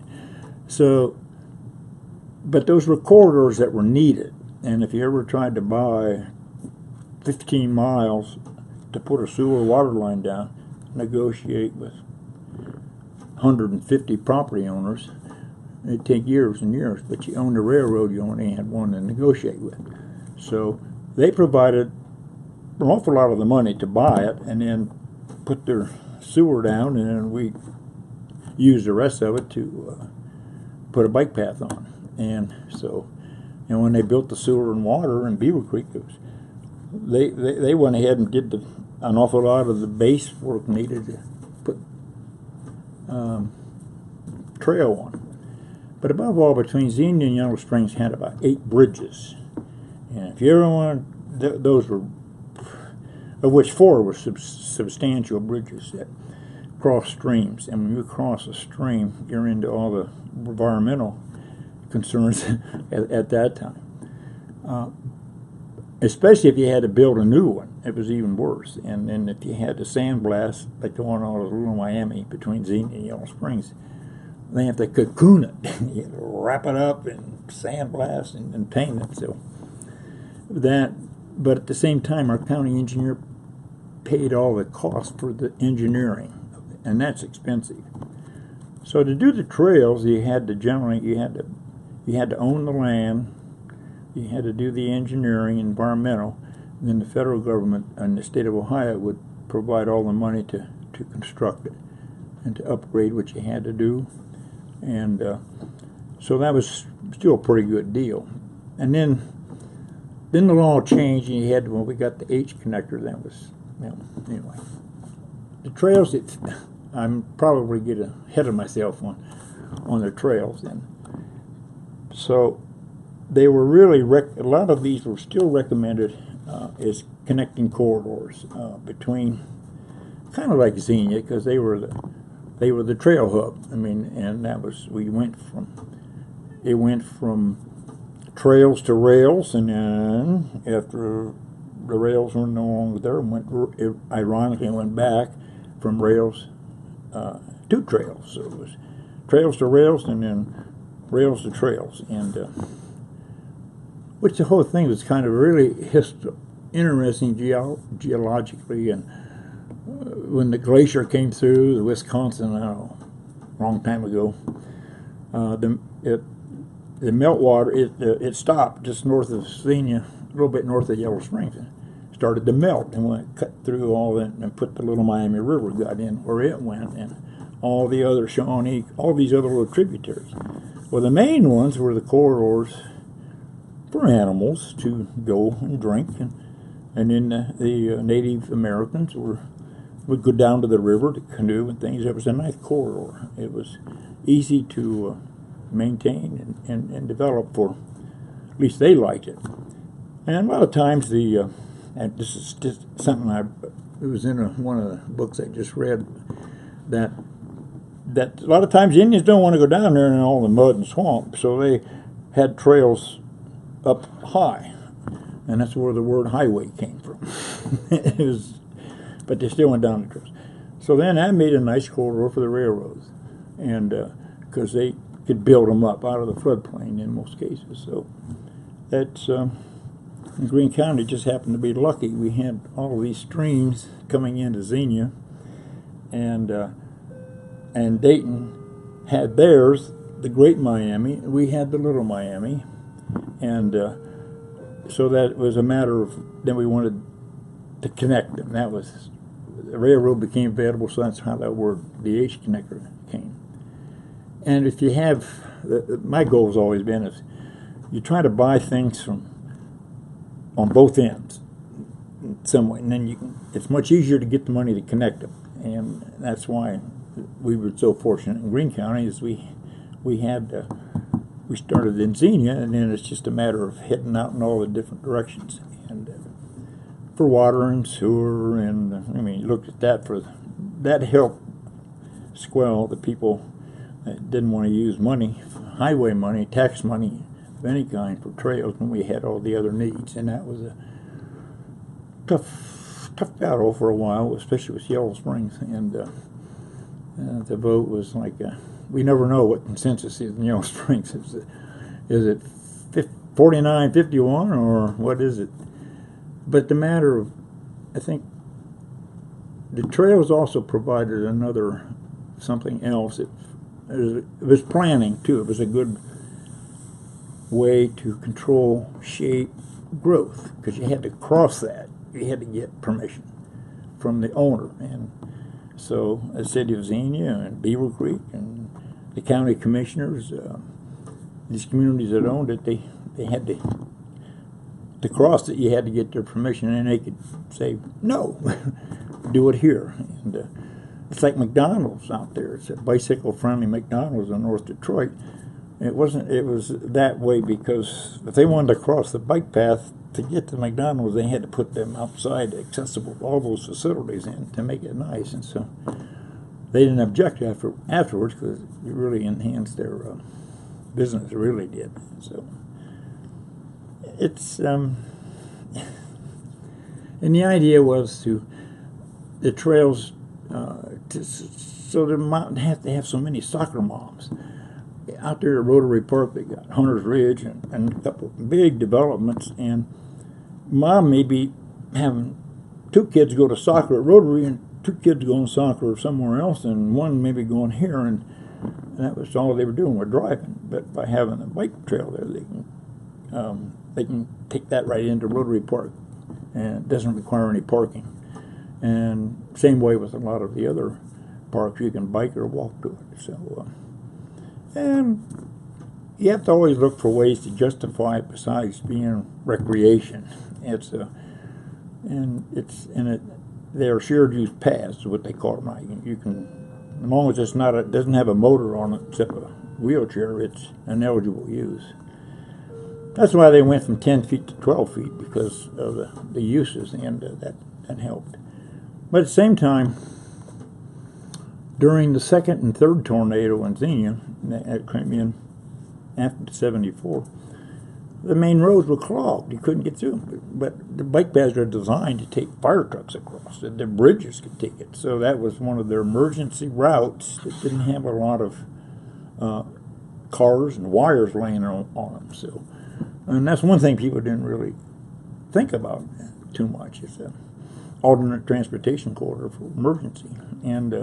So, but those were corridors that were needed, and if you ever tried to buy 15 miles to put a sewer water line down, negotiate with 150 property owners, it'd take years and years. But you own the railroad, you only had one to negotiate with. So they provided an awful lot of the money to buy it, and then put their sewer down, and then we used the rest of it to put a bike path on. And so, when they built the sewer and water in Beaver Creek, they went ahead and did an awful lot of the base work needed to put trail on. But above all, between Xenia and Yellow Springs had about 8 bridges, and if you ever want, those were, of which 4 were substantial bridges that cross streams. And when you cross a stream, you're into all the environmental concerns at that time. Especially if you had to build a new one, it was even worse. And then if you had to sandblast, like the one out of Little Miami between Xenia and Yellow Springs, they have to cocoon it. You have to wrap it up and sandblast and paint it. So but at the same time, our county engineer paid all the cost for the engineering, and that's expensive. So to do the trails, you had to own the land, you had to do the engineering, environmental, then the federal government and the state of Ohio would provide all the money to construct it and to upgrade what you had to do. And so that was still a pretty good deal. And then the law changed, and you had, when we got the H connector, that was, anyway. The trails, I'm probably getting ahead of myself on the trails. And so they were really, a lot of these were still recommended as connecting corridors between, kind of like Xenia, because they were the trail hub. I mean, and that was, it went from trails to rails, and then after the rails were no longer there, it ironically went back from rails to trails. So it was trails to rails, and then rails to trails, and which the whole thing was kind of really interesting geologically. And when the glacier came through the Wisconsin, I don't know, long time ago, the meltwater, it stopped just north of Xenia, a little bit north of Yellow Springs, and started to melt, and when it cut through all that and put the Little Miami River, got in where it went, and all the other Shawnee, all these other little tributaries. Well, the main ones were the corridors for animals to go and drink, and then the Native Americans would go down to the river to canoe and things. It was a nice corridor. It was easy to maintain and develop for, at least they liked it. And a lot of times and this is just something it was in one of the books I just read, that a lot of times Indians don't want to go down there in all the mud and swamp, so they had trails up high, and that's where the word highway came from. But they still went down the trails. So then that made a nice corridor for the railroads, and because they could build them up out of the floodplain in most cases. So that's Greene County just happened to be lucky. We had all of these streams coming into Xenia, and Dayton had theirs, the Great Miami. We had the Little Miami, and so that was a matter of, then we wanted to connect them. That was, the railroad became available, so that's how that word, the H connector, came. And if you have, my goal has always been, is you try to buy things on both ends in some way, and then it's much easier to get the money to connect them. And that's why we were so fortunate in Greene County, is we started in Xenia, and then it's just a matter of heading out in all the different directions. And for water and sewer, and I mean, look at that, that helped squell the people that didn't want to use money, highway money, tax money of any kind for trails, when we had all the other needs. And that was a tough battle for a while, especially with Yellow Springs. And the vote was like, we never know what consensus is in Yellow Springs. Is it 49-51, or what is it? But the matter of, I think, the trails also provided another something else. It was planning too. It was a good way to control shape growth, because you had to cross that. You had to get permission from the owner. And so the city of Xenia and Beaver Creek and the county commissioners, these communities that owned it, they had to cross it. You had to get their permission, and they could say no, do it here. And it's like McDonald's out there. It's a bicycle-friendly McDonald's in North Detroit. It wasn't. It was that way because if they wanted to cross the bike path to get to McDonald's, they had to put them outside, accessible, all those facilities in to make it nice. And so they didn't object afterwards, because it really enhanced their business. It really did. So it's and the idea was the trails so the mountain have to have so many soccer moms. Out there at Rotary Park, they got Hunter's Ridge and a couple of big developments, and mom may be having 2 kids go to soccer at Rotary and 2 kids going to soccer somewhere else, and one maybe going here, and that was all they were doing, were driving. But by having a bike trail there, they can take that right into Rotary Park and it doesn't require any parking. And same way with a lot of the other parks, you can bike or walk to it. So, and you have to always look for ways to justify it besides being recreation. They're shared use paths, is what they call them now. You can, as long as it doesn't have a motor on it except a wheelchair, it's an eligible use. That's why they went from 10 feet to 12 feet, because of the uses, and that helped. But at the same time, during the second and third tornado in Xenia, that came in after 74, the main roads were clogged. You couldn't get through them. But the bike paths are designed to take fire trucks across. The bridges could take it. So that was one of their emergency routes that didn't have a lot of cars and wires laying on them. So, and that's one thing people didn't really think about too much, is an alternate transportation corridor for emergency. And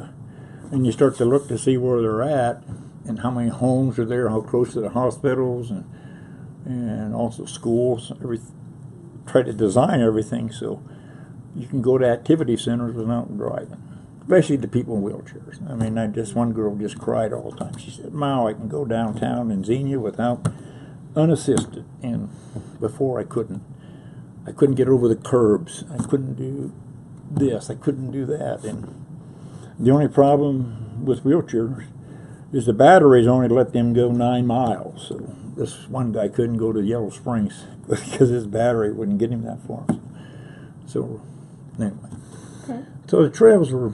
you start to look to see where they're at and how many homes are there, how close to the hospitals, and also schools. Try to design everything so you can go to activity centers without driving, especially the people in wheelchairs. I mean, one girl just cried all the time. She said, "Ma, I can go downtown in Xenia without unassisted." And before I couldn't get over the curbs. I couldn't do this. I couldn't do that. And the only problem with wheelchairs is the batteries only let them go 9 miles. So this one guy couldn't go to Yellow Springs because his battery wouldn't get him that far. So anyway, okay. So the trails were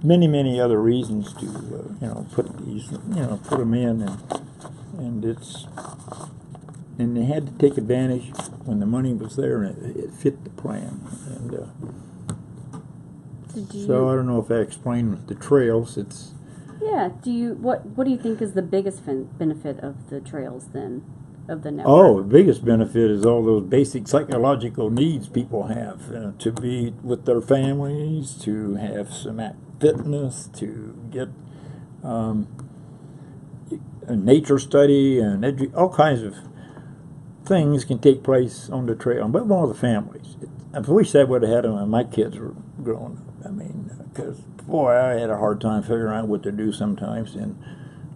many other reasons to put these, put them in, and they had to take advantage when the money was there and it fit the plan. And so I don't know if I explained the trails. Yeah. What do you think is the biggest benefit of the trails then, of the network? Oh, the biggest benefit is all those basic psychological needs people have, to be with their families, to have some fitness, to get a nature study, and all kinds of things can take place on the trail. But one of the families. I wish I would have had them when my kids were growing up. I mean, because boy, I had a hard time figuring out what to do sometimes.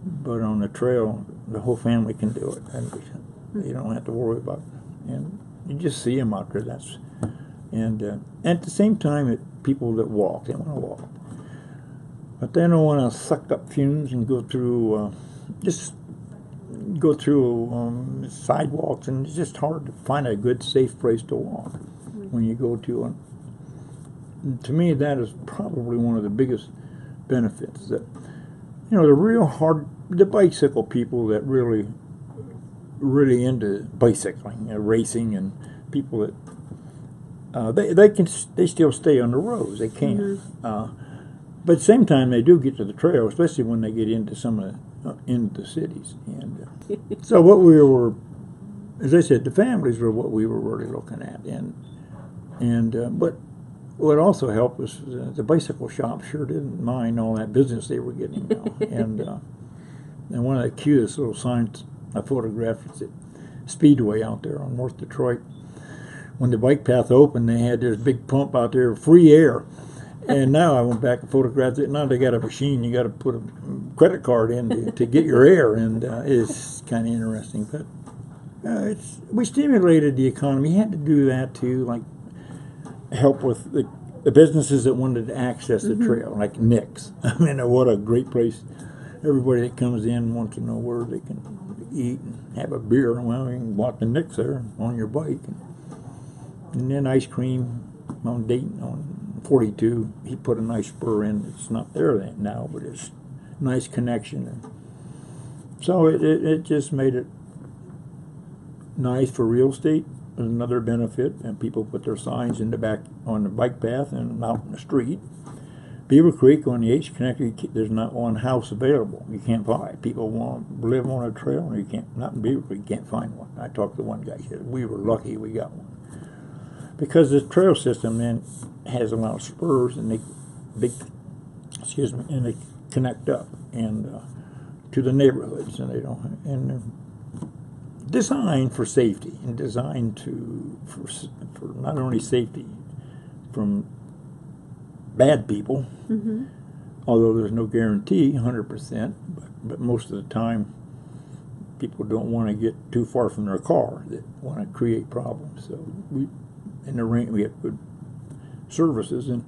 But on the trail, the whole family can do it, and you don't have to worry about it. And you just see them out there. And at the same time, people that walk, they want to walk, but they don't want to suck up fumes and go through sidewalks, and it's just hard to find a good, safe place to walk when you go to it. To me, that is probably one of the biggest benefits. That the bicycle people that really into bicycling, racing, and people that they still stay on the roads. They can, but at the same time, they do get to the trail, especially when they get into some of into the cities. And so what we were, as I said, the families were what we were really looking at, but what also helped was the bicycle shop sure didn't mind all that business they were getting now. And one of the cutest little signs I photographed was at Speedway out there on North Detroit. When the bike path opened, they had this big pump out there, free air. And now I went back and photographed it. Now they got a machine, you got to put a credit card in to get your air, and it's kind of interesting. But we stimulated the economy. You had to do that too, like help with the businesses that wanted to access the trail, like Nick's. I mean, what a great place. Everybody that comes in wants to know where they can eat and have a beer. Well, you can walk to Nick's there on your bike. And then ice cream on Dayton on 42. He put a nice spur in. It's not there now, but it's a nice connection. And so it just made it nice for real estate. Another benefit, and people put their signs in the back on the bike path and out in the street. Beaver Creek on the H connector, there's not one house available. You can't buy it. People want to live on a trail, and you can't. Not in Beaver Creek, you can't find one. I talked to one guy. He said we were lucky we got one, because this trail system then has a lot of spurs, and they connect up and to the neighborhoods, and designed for safety and designed for not only safety from bad people, although there's no guarantee 100%, but most of the time people don't want to get too far from their car that want to create problems. So in the range we have good services, and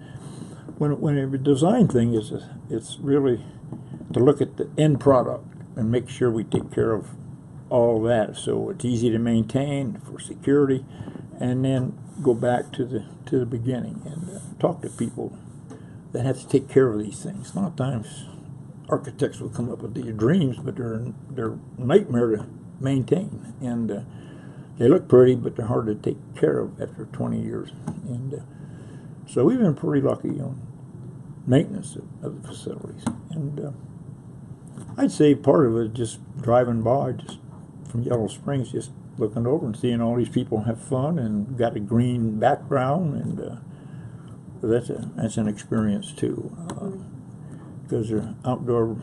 when a design thing is it's really to look at the end product and make sure we take care of all that, so it's easy to maintain for security, and then go back to the beginning and talk to people that have to take care of these things. A lot of times architects will come up with these dreams, but they're a nightmare to maintain, and they look pretty, but they're hard to take care of after 20 years. And so we've been pretty lucky on maintenance of the facilities. And I'd say part of it is just driving by, just from Yellow Springs, just looking over and seeing all these people have fun and got a green background, and that's an experience too. Because they're outdoor,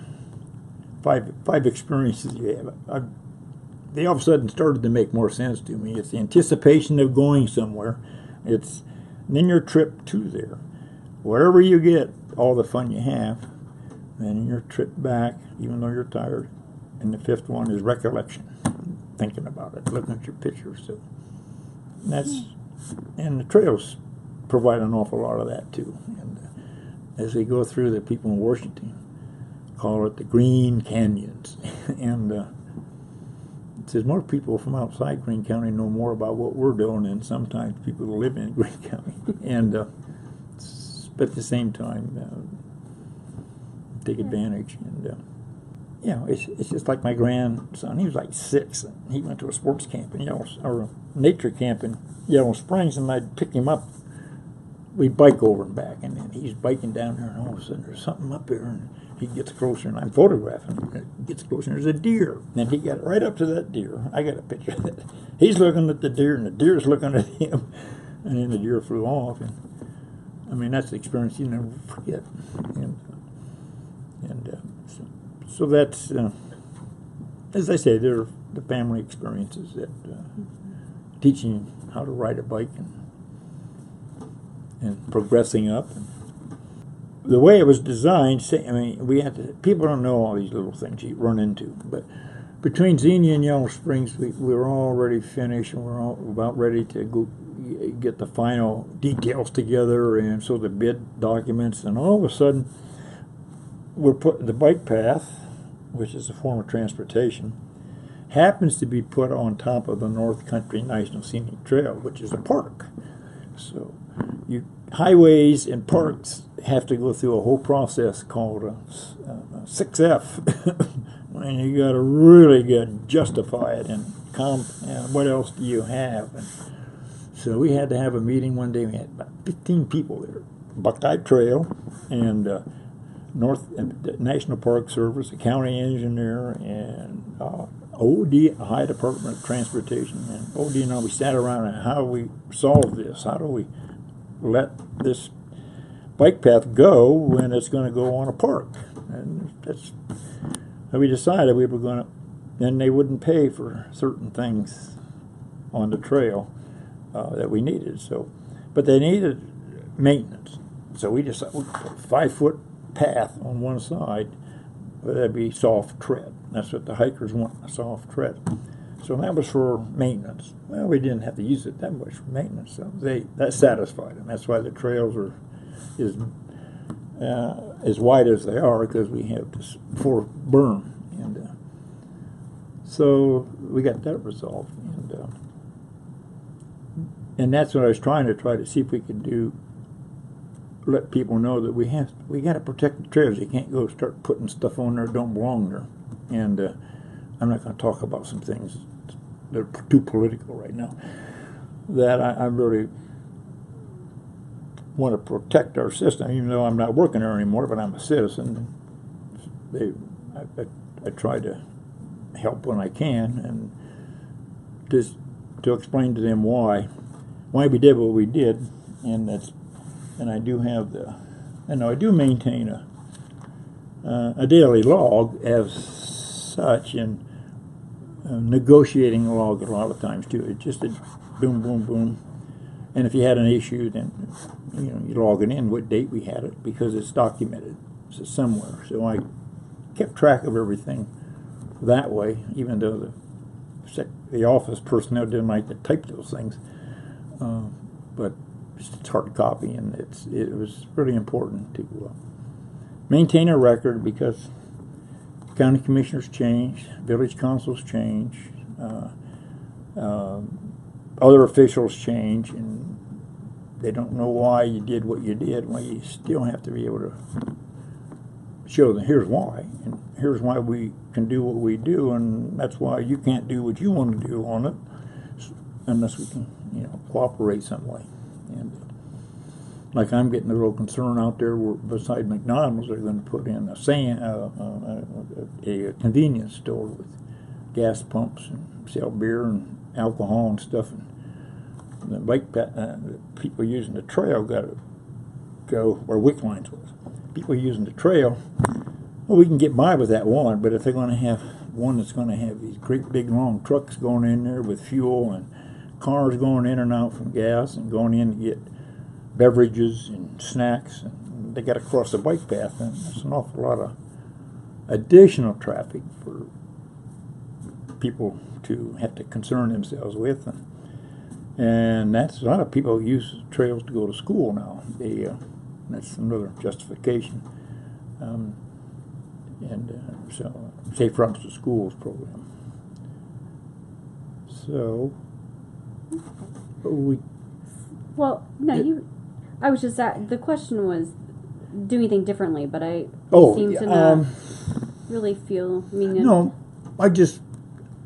five experiences you have. They all of a sudden started to make more sense to me. It's the anticipation of going somewhere. It's then your trip to there. Wherever you get, all the fun you have, and your trip back, even though you're tired. And the fifth one is recollection, thinking about it, looking at your pictures. So and the trails provide an awful lot of that too. And as they go through, the people in Washington call it the Greene Canyons, and it says more people from outside Greene County know more about what we're doing than sometimes people who live in Greene County. And but at the same time, take advantage. And it's just like my grandson. He was like 6, and he went to a sports camp in or a nature camp in Yellow Springs, and I'd pick him up. We'd bike over and back, and then he's biking down there, and all of a sudden there's something up there, and he gets closer, and I'm photographing him. It gets closer, and there's a deer. And he got right up to that deer. I got a picture of it. He's looking at the deer, and the deer's looking at him, and then the deer flew off. And I mean, that's the experience you never forget. So that's, as I say, they're the family experiences that teaching how to ride a bike and progressing up. And the way it was designed, people don't know all these little things you run into, but between Xenia and Yellow Springs, we were already finished, and we're all about ready to go get the final details together, and so the bid documents, and all of a sudden, we're put the bike path, which is a form of transportation, happens to be put on top of the North Country National Scenic Trail, which is a park. So highways and parks have to go through a whole process called a 6F, and you got to really justify it, and what else do you have? And so we had to have a meeting one day. We had about 15 people there, Buckeye Trail, and National Park Service, the county engineer, and OD, Ohio Department of Transportation, and OD and I, we sat around and how do we solve this? How do we let this bike path go when it's going to go on a park? And that's how we decided we were going to, then they wouldn't pay for certain things on the trail that we needed. So, but they needed maintenance. So we decided we put a 5-foot path on one side, but that'd be soft tread. That's what the hikers want, a soft tread. So that was for maintenance. Well, we didn't have to use it that much for maintenance, so that satisfied them. That's why the trails are as wide as they are, because we have this 4 berm, and so we got that resolved, and that's what I was trying to see if we could do. Let people know that we got to protect the trails. You can't go start putting stuff on there that don't belong there. And I'm not going to talk about some things that are too political right now. That I really want to protect our system, even though I'm not working there anymore, but I'm a citizen. I try to help when I can, and just to explain to them why we did what we did, and that's. And I do have I do maintain a daily log as such, and negotiating log a lot of times too. It's just a boom, boom, boom. And if you had an issue, then you log it in what date we had it because it's documented somewhere. So I kept track of everything that way, even though the office personnel didn't like to type those things. But it's hard copy, and it was really important to maintain a record because county commissioners change, village councils change, other officials change, and they don't know why you did what you did. Well, you still have to be able to show them here's why, and here's why we can do what we do, and that's why you can't do what you want to do on it unless we can, cooperate some way. And like I'm getting a little concerned out there where beside McDonald's they're going to put in a convenience store with gas pumps and sell beer and alcohol and stuff. And the people using the trail got to go where Wick Lines was. People using the trail, well, we can get by with that one, but if they're going to have one that's going to have these great big long trucks going in there with fuel and cars going in and out from gas and going in to get beverages and snacks, and they got to cross the bike path, and there's an awful lot of additional traffic for people to have to concern themselves with, and that's a lot of people use trails to go to school now. That's another justification, so Safe Routes to Schools program. So I was just the question was, do anything differently? But I seem to not really feel. No, the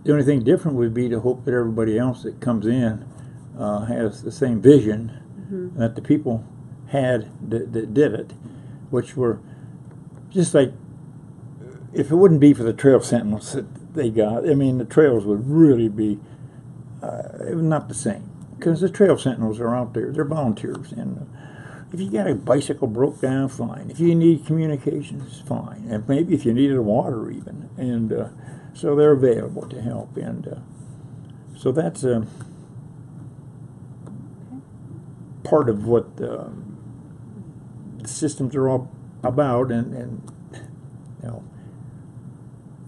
only thing different would be to hope that everybody else that comes in has the same vision that the people had that did it, which were just like, if it wouldn't be for the trail sentinels that they got, the trails would really be not the same, because the trail sentinels are out there, they're volunteers, and if you got a bicycle broke down, fine. If you need communications, fine, and maybe if you needed water even, and so they're available to help, and so that's part of what the systems are all about, and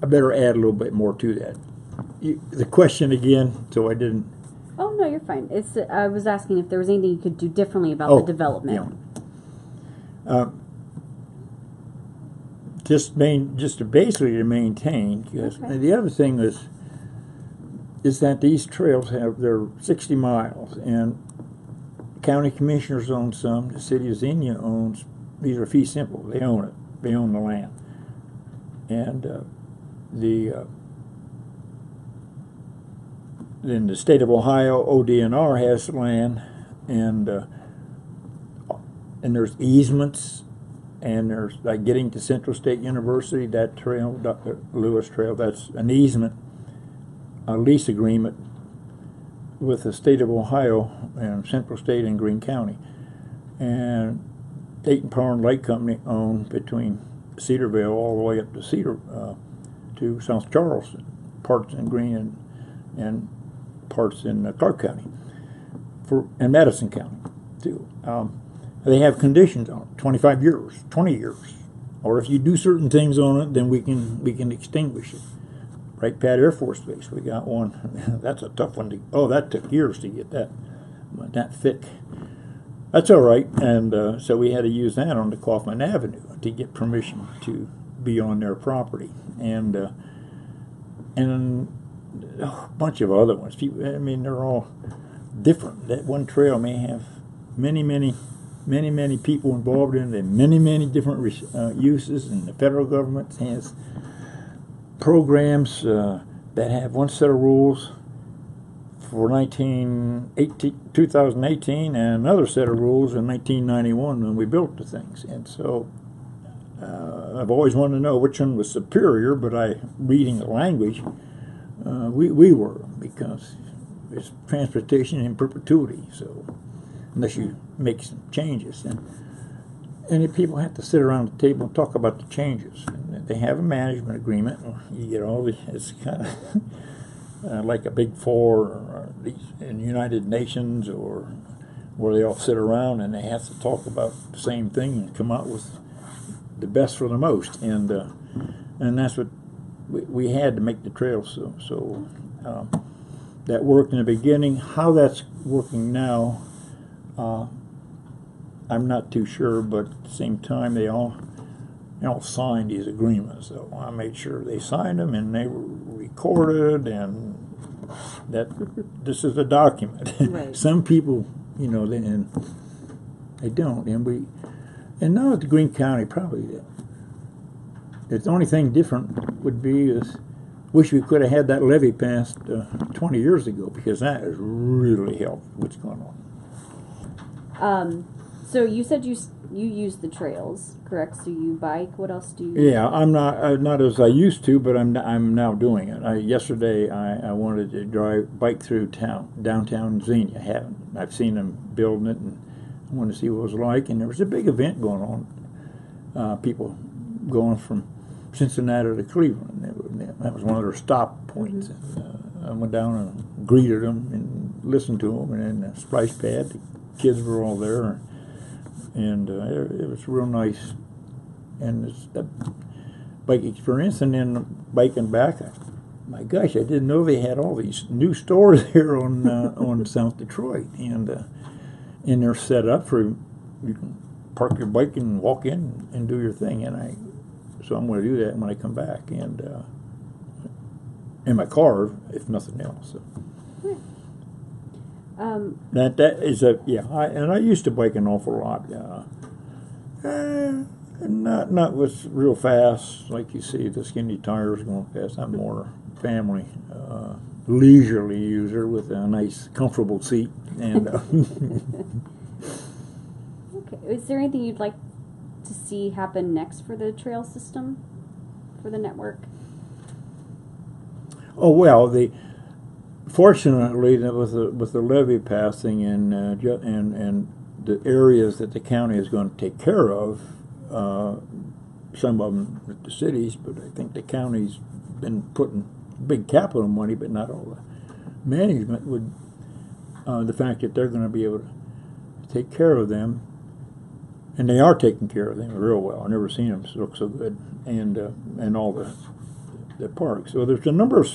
I better add a little bit more to that. The question again, so I didn't. Oh no, you're fine. I was asking if there was anything you could do differently about the development. Just basically to maintain. Because the other thing is that these trails they're 60 miles, and county commissioners own some. The city of Xenia owns. These are fee simple. They own it. They own the land, and then the state of Ohio ODNR has the land, and there's easements, and there's like getting to Central State University. That trail, Dr. Lewis Trail, that's an easement, a lease agreement with the state of Ohio and Central State and Greene County, and Dayton Power and Light Company own between Cedarville all the way up to to South Charleston, parts in Greene and parts in Clark County, and Madison County too. They have conditions on it, 25 years, 20 years, or if you do certain things on it, then we can extinguish it. Wright Pat Air Force Base, we got one. That's a tough one that took years to get that thick. That's all right, and so we had to use that on the Kaufman Avenue to get permission to be on their property, and a bunch of other ones. They're all different. That one trail may have many people involved in it, and many different uses, and the federal government has programs that have one set of rules for 2018 and another set of rules in 1991 when we built the things. And so I've always wanted to know which one was superior, but reading the language, we were, because it's transportation in perpetuity, so unless you make some changes. And if people have to sit around the table and talk about the changes. And they have a management agreement. You get all the, it's kind of, like a Big Four or these in United Nations, or where they all sit around and they have to talk about the same thing and come out with the best for the most, and that's what we had to make the trail. So that worked in the beginning. How that's working now, I'm not too sure, but at the same time, they all signed these agreements. So I made sure they signed them and they were recorded, and that this is a document. Right. Some people, they don't, and now at the Greene County, probably the only thing different would be is wish we could have had that levy passed 20 years ago, because that has really helped what's going on. So you said you use the trails, correct? So you bike. What else do you? Yeah, I'm not as I used to, but I'm now doing it. Yesterday I wanted to bike through downtown Xenia. I've seen them building it, and I wanted to see what it was like. And there was a big event going on. People going from Cincinnati to Cleveland. That was one of their stop points. Mm-hmm. And I went down and greeted them and listened to them. And in the splash pad, the kids were all there. And it was real nice, and it's a bike experience. And then biking back, my gosh, I didn't know they had all these new stores here on South Detroit, and they're set up for, you can park your bike and walk in and do your thing. So I'm going to do that when I come back, and in my car, if nothing else. So. That is and I used to bike an awful lot. Not with real fast, like you see the skinny tires going fast. I'm more family, leisurely user with a nice, comfortable seat. And okay, is there anything you'd like to see happen next for the trail system, for the network? Oh well, fortunately, with the levy passing and the areas that the county is going to take care of, some of them with the cities, but I think the county's been putting big capital money, but not all the management would. The fact that they're going to be able to take care of them, and they are taking care of them real well. I've never seen them look so good, and all the parks. So there's a number of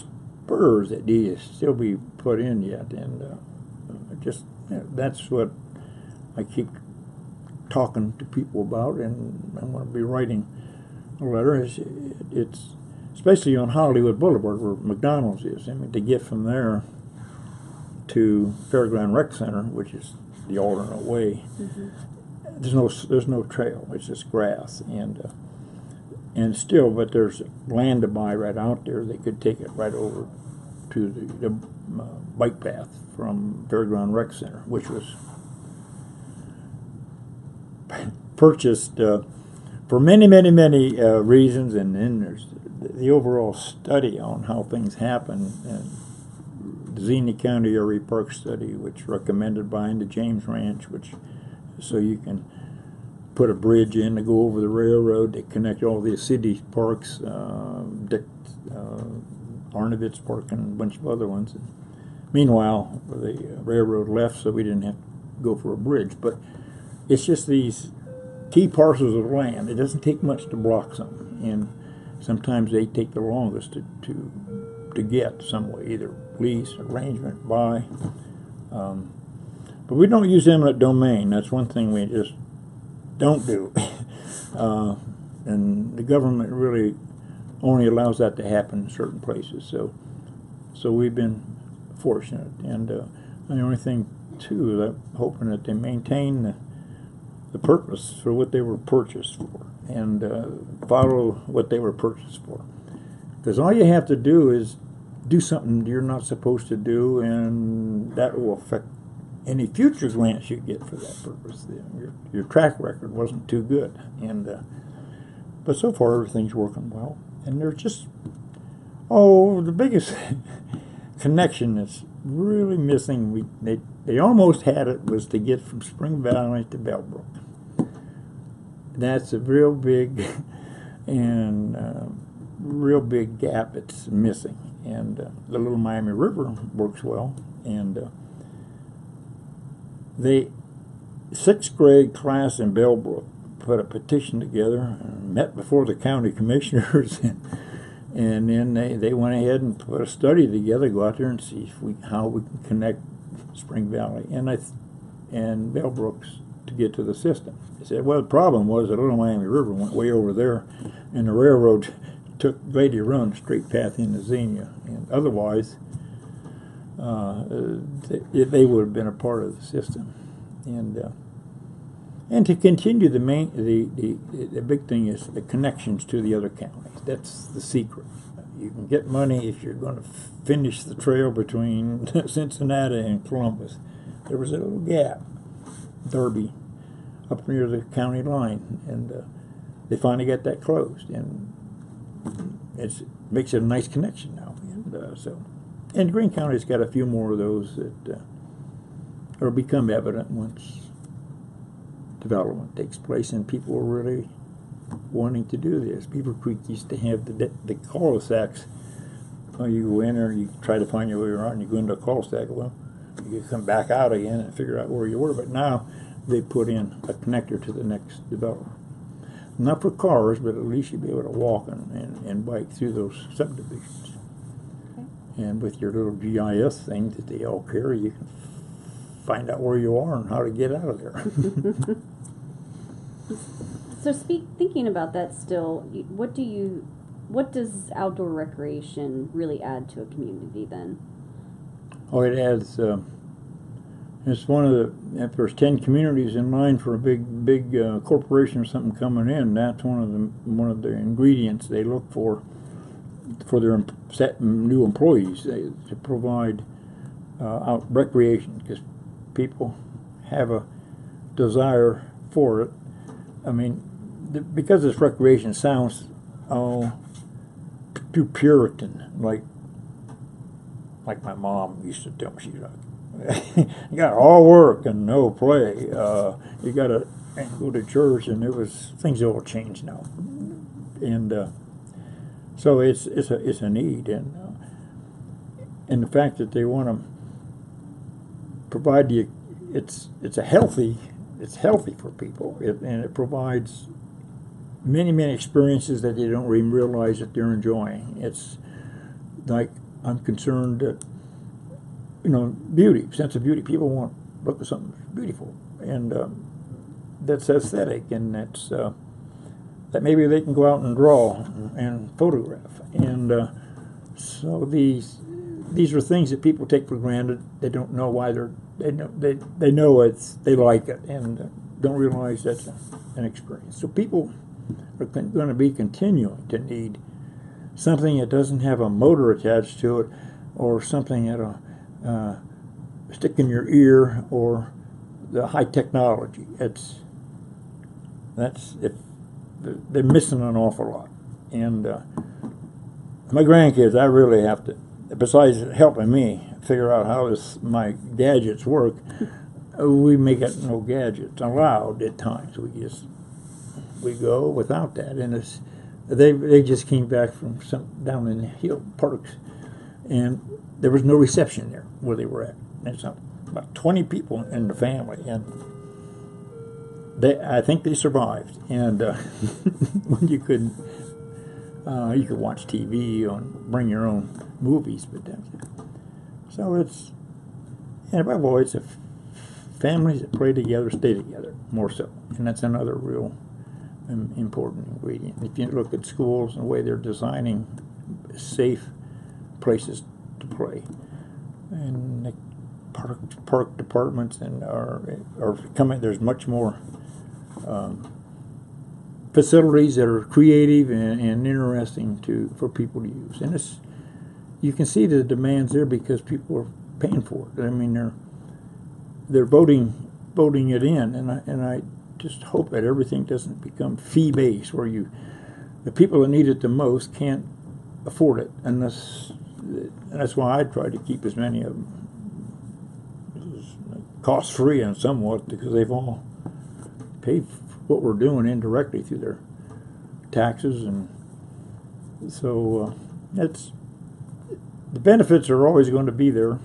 spurs that need to still be put in yet, and that's what I keep talking to people about, and I'm going to be writing a letter. It's especially on Hollywood Boulevard where McDonald's is. I mean, to get from there to Fairground Rec Center, which is the alternate way, mm-hmm. there's no trail. It's just grass, and still, but there's land to buy right out there. They could take it right over to the bike path from Fairground Rec Center, which was purchased for many reasons, and then there's the overall study on how things happen, and the Greene County Area Park Study, which recommended buying the James Ranch, so you can put a bridge in to go over the railroad to connect all the city parks, Arnovitz Park and a bunch of other ones. And meanwhile, the railroad left, so we didn't have to go for a bridge. But it's just these key parcels of land. It doesn't take much to block something, and sometimes they take the longest to get some way, either lease, arrangement, buy. But we don't use eminent domain. That's one thing we just don't do. And the government really only allows that to happen in certain places. So we've been fortunate. And the only thing, too, that I'm hoping that they maintain the purpose for what they were purchased for, and follow what they were purchased for. Because all you have to do is do something you're not supposed to do, and that will affect any future grants you get for that purpose. Your track record wasn't too good, but so far everything's working well. And there's just the biggest connection that's really missing. They almost had it, was to get from Spring Valley to Bellbrook. That's a real big, and real big gap that's missing. And the Little Miami River works well. And the 6th grade class in Bellbrook put a petition together, met before the county commissioners, and then they went ahead and put a study together, go out there and see if how we can connect Spring Valley and Bellbrooks to get to the system. They said, well, the problem was the Little Miami River went way over there, and the railroad took Lady Run straight path into Xenia, and otherwise they would have been a part of the system. And to continue, the big thing is the connections to the other counties. That's the secret. You can get money if you're going to finish the trail between Cincinnati and Columbus. There was a little gap, Derby, up near the county line, and they finally got that closed, and it makes it a nice connection now. And Greene County's got a few more of those that will become evident once development takes place and people are really wanting to do this. Beaver Creek used to have the cul-de-sacs. Well, you go in there, you try to find your way around, you go into a cul-de-sac, well, you come back out again and figure out where you were. But now they put in a connector to the next development. Not for cars, but at least you'll be able to walk and bike through those subdivisions. Okay. And with your little GIS thing that they all carry, you can find out where you are and how to get out of there. So thinking about that still, what does outdoor recreation really add to a community then? Oh, it adds, it's one of the, if there's 10 communities in line for a big corporation or something coming in, that's one of the ingredients they look for their new employees, to provide out recreation, because people have a desire for it. I mean, because this recreation sounds too Puritan, like my mom used to tell me. She's like, you got all work and no play. You got to go to church, and things have all changed now, and so it's a need, and the fact that they want to provide it's healthy for people, and it provides many experiences that they don't even realize that they're enjoying. It's like, I'm concerned that, beauty, sense of beauty. People want to look at something beautiful, and that's aesthetic, and that's that maybe they can go out and draw and photograph, and so these are things that people take for granted. They don't know why they know they like it, and don't realize that's an experience. So people are going to be continuing to need something that doesn't have a motor attached to it, or something that'll stick in your ear, or the high technology. They're missing an awful lot. And my grandkids, I really have to, besides helping me figure out how my gadgets work, we may get no gadgets allowed at times. We go without that, and they just came back from down in the hill parks, and there was no reception there where they were at. There's about 20 people in the family, and I think they survived. And when you could watch TV and bring your own movies, but so and above all, it's families that play together stay together more so, and that's another real important ingredient. If you look at schools and the way they're designing safe places to play, and the park departments and are coming, there's much more facilities that are creative and interesting for people to use, and you can see the demands there because people are paying for it. I mean, they're voting it in, and I just hope that everything doesn't become fee-based, where the people that need it the most can't afford it, and that's why I try to keep as many of them cost-free and somewhat, because they've all paid for what we're doing indirectly through their taxes and So that's the benefits are always going to be there,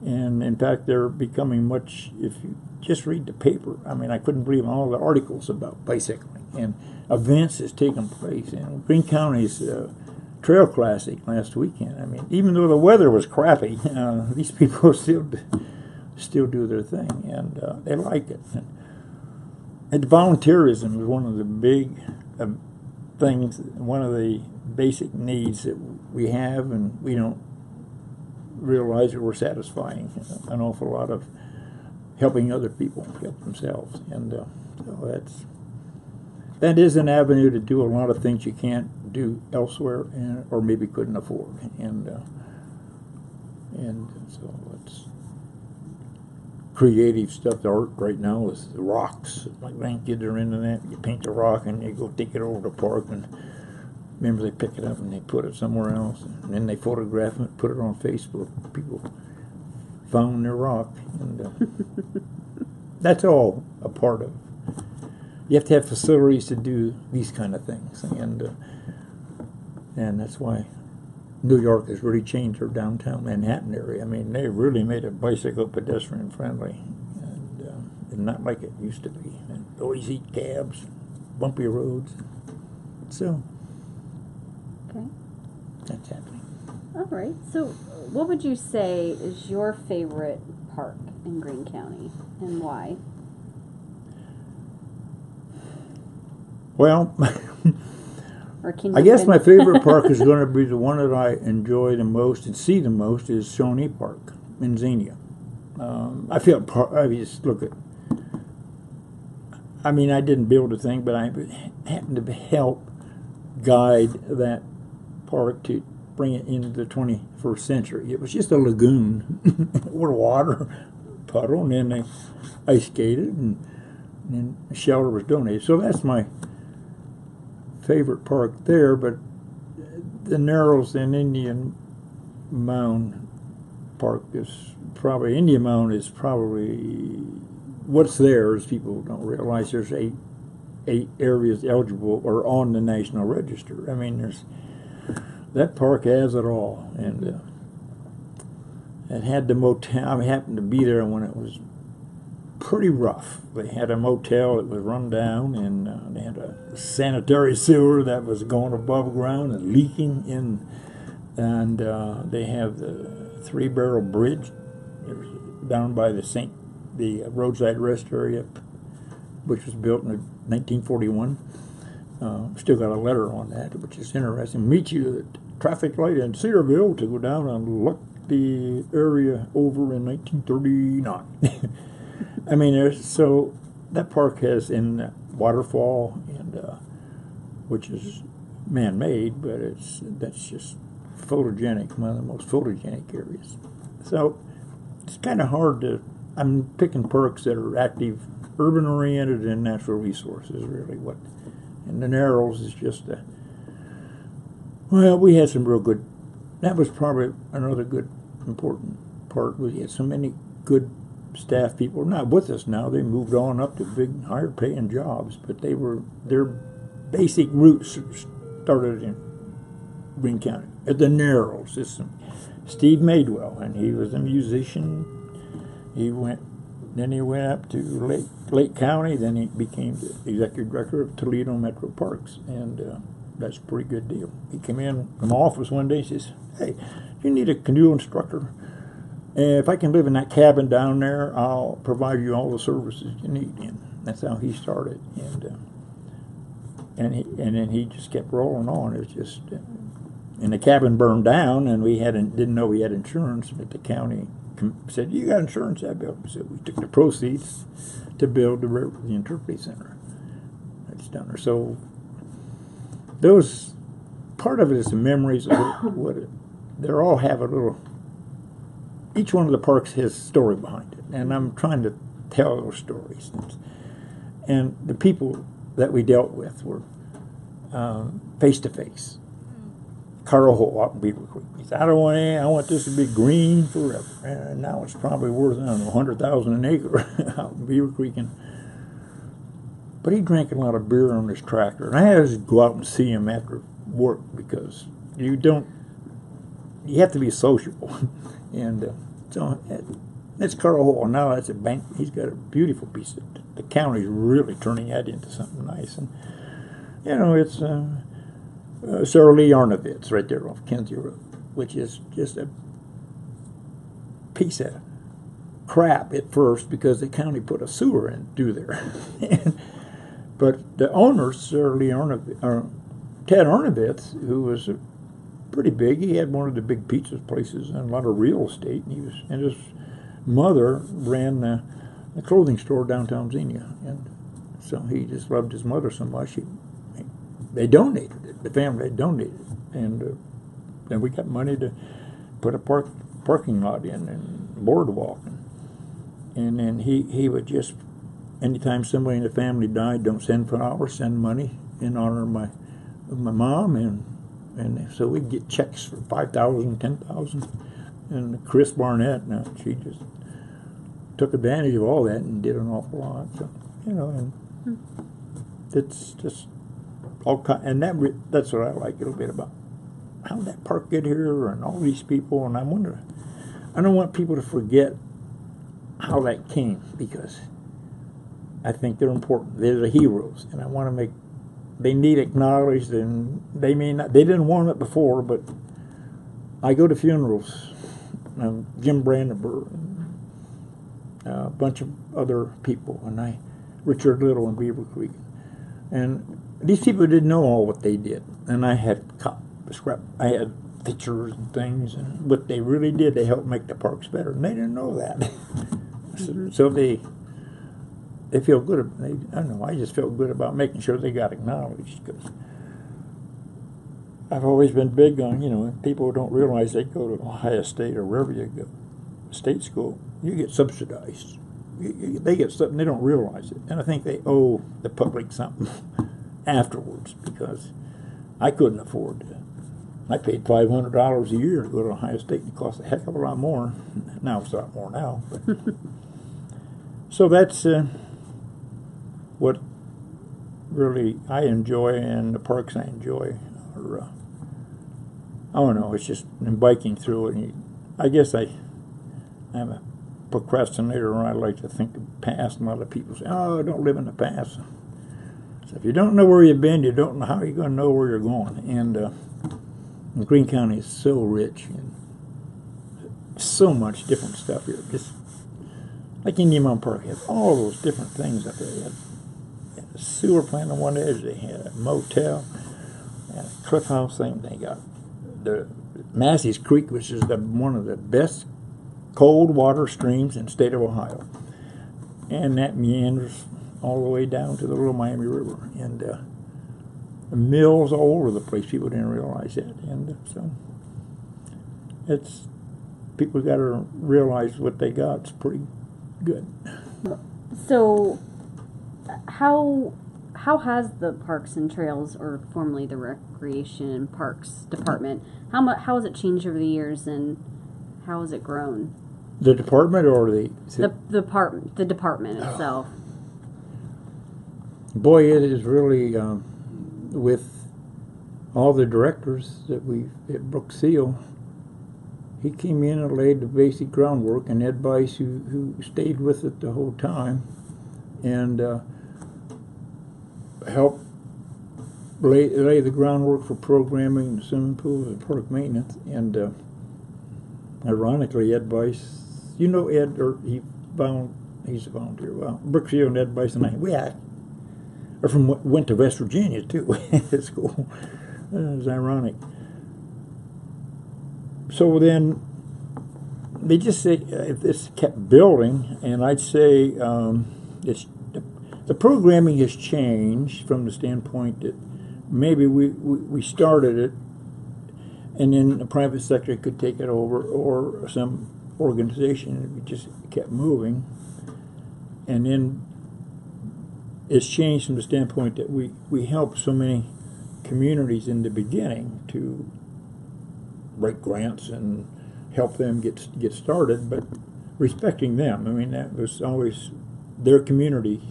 and in fact, they're becoming much. If you just read the paper, I mean, I couldn't believe all the articles about bicycling and events that's taken place. And Greene County's Trail Classic last weekend. I mean, even though the weather was crappy, these people still do their thing, and they like it. And volunteerism is one of the big things, one of the basic needs that we have, and we don't realize that we're satisfying an awful lot of helping other people help themselves. And so that is an avenue to do a lot of things you can't do elsewhere, or maybe couldn't afford. And so it's creative stuff. The art right now is the rocks. My grandkids are into that. You paint the rock and you go take it over to the park, and remember they pick it up and they put it somewhere else, and then they photograph it, put it on Facebook. People found their rock, and that's all a part of. You have to have facilities to do these kind of things, and that's why New York has really changed their downtown Manhattan area. I mean, they really made it bicycle pedestrian friendly, and not like it used to be. And noisy cabs, bumpy roads. So, okay, that's happening. All right. So, what would you say is your favorite park in Greene County, and why? Well, Or can you I guess my favorite park is going to be the one that I enjoy the most and see the most is Shawnee Park in Xenia. I just look at. I mean, I didn't build a thing, but I happened to help guide that park to bring it into the 21st century. It was just a lagoon with water, puddle, and then they ice skated, and then a shelter was donated. So that's my favorite park there. But the Narrows and Indian Mound Park is probably, Indian Mound is probably, what's there is people don't realize there's eight areas eligible or on the National Register. I mean, that park has it all, and it had the motel. I happened to be there when it was pretty rough. They had a motel that was run down, and they had a sanitary sewer that was going above ground and leaking in, and they have the three-barrel bridge down by the roadside rest area, which was built in 1941. Still got a letter on that, which is interesting. Meet you at the traffic light in Cedarville to go down and look the area over in 1939. I mean, so that park has in waterfall, and which is man-made, but that's just photogenic, one of the most photogenic areas. So it's kind of hard to. I'm picking parks that are active, urban-oriented, and natural resources. Really, what. And the Narrows is just well, we had some real good. That was probably another good, important part. We had so many good staff people not with us now. They moved on up to big, higher paying jobs, but their basic roots started in Greene County at the Narrows. Steve Madewell, and he was a musician. He went up to Lake County. Then he became the executive director of Toledo Metro Parks, and that's a pretty good deal. He came in my office one day and says, "Hey, you need a canoe instructor. If I can live in that cabin down there, I'll provide you all the services you need." And that's how he started, and then he just kept rolling on. It was just, and the cabin burned down, and we didn't know we had insurance, but the county said, "You got insurance?" I built. So we took the proceeds to build the interpretive center. That's down there. So those part of it is the memories of what they all have a little. Each one of the parks has a story behind it, and I'm trying to tell those stories. And the people that we dealt with were face to face. Carl Holt out in Beaver Creek. He said, I want this to be green forever. And now it's probably worth, I don't know, $100,000 an acre out in Beaver Creek. But he drank a lot of beer on his tractor. And I had to go out and see him after work because you have to be sociable. And so that's Carl Hall. Now that's a bank. He's got a beautiful piece. The county's really turning that into something nice. And, you know, it's Sarah Lee Arnovitz right there off Kenzie Road, which is just a piece of crap at first because the county put a sewer in through there. But the owner, Sarah Lee Arnovitz, Ted Arnovitz, who was pretty big, he had one of the big pizza places and a lot of real estate. And his mother ran a clothing store downtown Xenia, and so he just loved his mother so much. They donated it. The family donated it, and then we got money to put a parking lot in and boardwalk, and then he would just, anytime somebody in the family died, don't send flowers, send money in honor of my mom, and so we'd get checks for $5,000, $10,000, and Chris Barnett, now she just took advantage of all that and did an awful lot. So, you know, and it's just all kind, and that's what I like a little bit about how did that park get here and all these people. And I wonder, I don't want people to forget how that came, because I think they're important. They're the heroes, and I want to make, they need acknowledged, and they may not, they didn't want it before, but I go to funerals, Jim Brandenburg, a bunch of other people, and Richard Little in Beaver Creek, and these people didn't know all what they did, and I had I had pictures and things, and what they really did, they helped make the parks better, and they didn't know that. So they feel good. I don't know. I just felt good about making sure they got acknowledged, because I've always been big on, you know, people don't realize they go to Ohio State or wherever you go, state school, you get subsidized. They get something, they don't realize it, and I think they owe the public something afterwards, because I couldn't afford to. I paid $500 a year to go to Ohio State, and it cost a heck of a lot more. Now it's a lot more now. But so that's what really I enjoy, and the parks I enjoy are, I don't know, it's just in biking through it. And I guess I'm a procrastinator, and I like to think of the past, and a lot of people say, oh, don't live in the past. So if you don't know where you've been, you don't know how you're going to know where you're going. And Greene County is so rich, and so much different stuff here. Just like Indian Mountain Park, you have all those different things up there. You had a sewer plant on one edge, they had a motel, and a cliff house thing. They got the Massey's Creek, which is one of the best cold water streams in the state of Ohio, and that meanders all the way down to the Little Miami River, and mills all over the place. People didn't realize that, and so it's, people got to realize what they got. It's pretty good. So, how has the Parks and Trails, or formerly the Recreation and Parks Department, how has it changed over the years, and how has it grown? The department, or the department itself. Boy, it is really with all the directors that we at Brook Seal. He came in and laid the basic groundwork, and Ed Bice, who stayed with it the whole time, and helped lay the groundwork for programming, the swimming pools, and park maintenance. And ironically, Ed Bice, you know Ed, or he's a volunteer. Well, Brook Seal and Ed Bice and I, went to West Virginia too at school. It was ironic. So then they just say, if this kept building, and I'd say the programming has changed from the standpoint that maybe we started it, and then the private sector could take it over, or some organization, and we just kept moving. And then it's changed from the standpoint that we helped so many communities in the beginning to write grants and help them get started, but respecting them. I mean, that was always their community.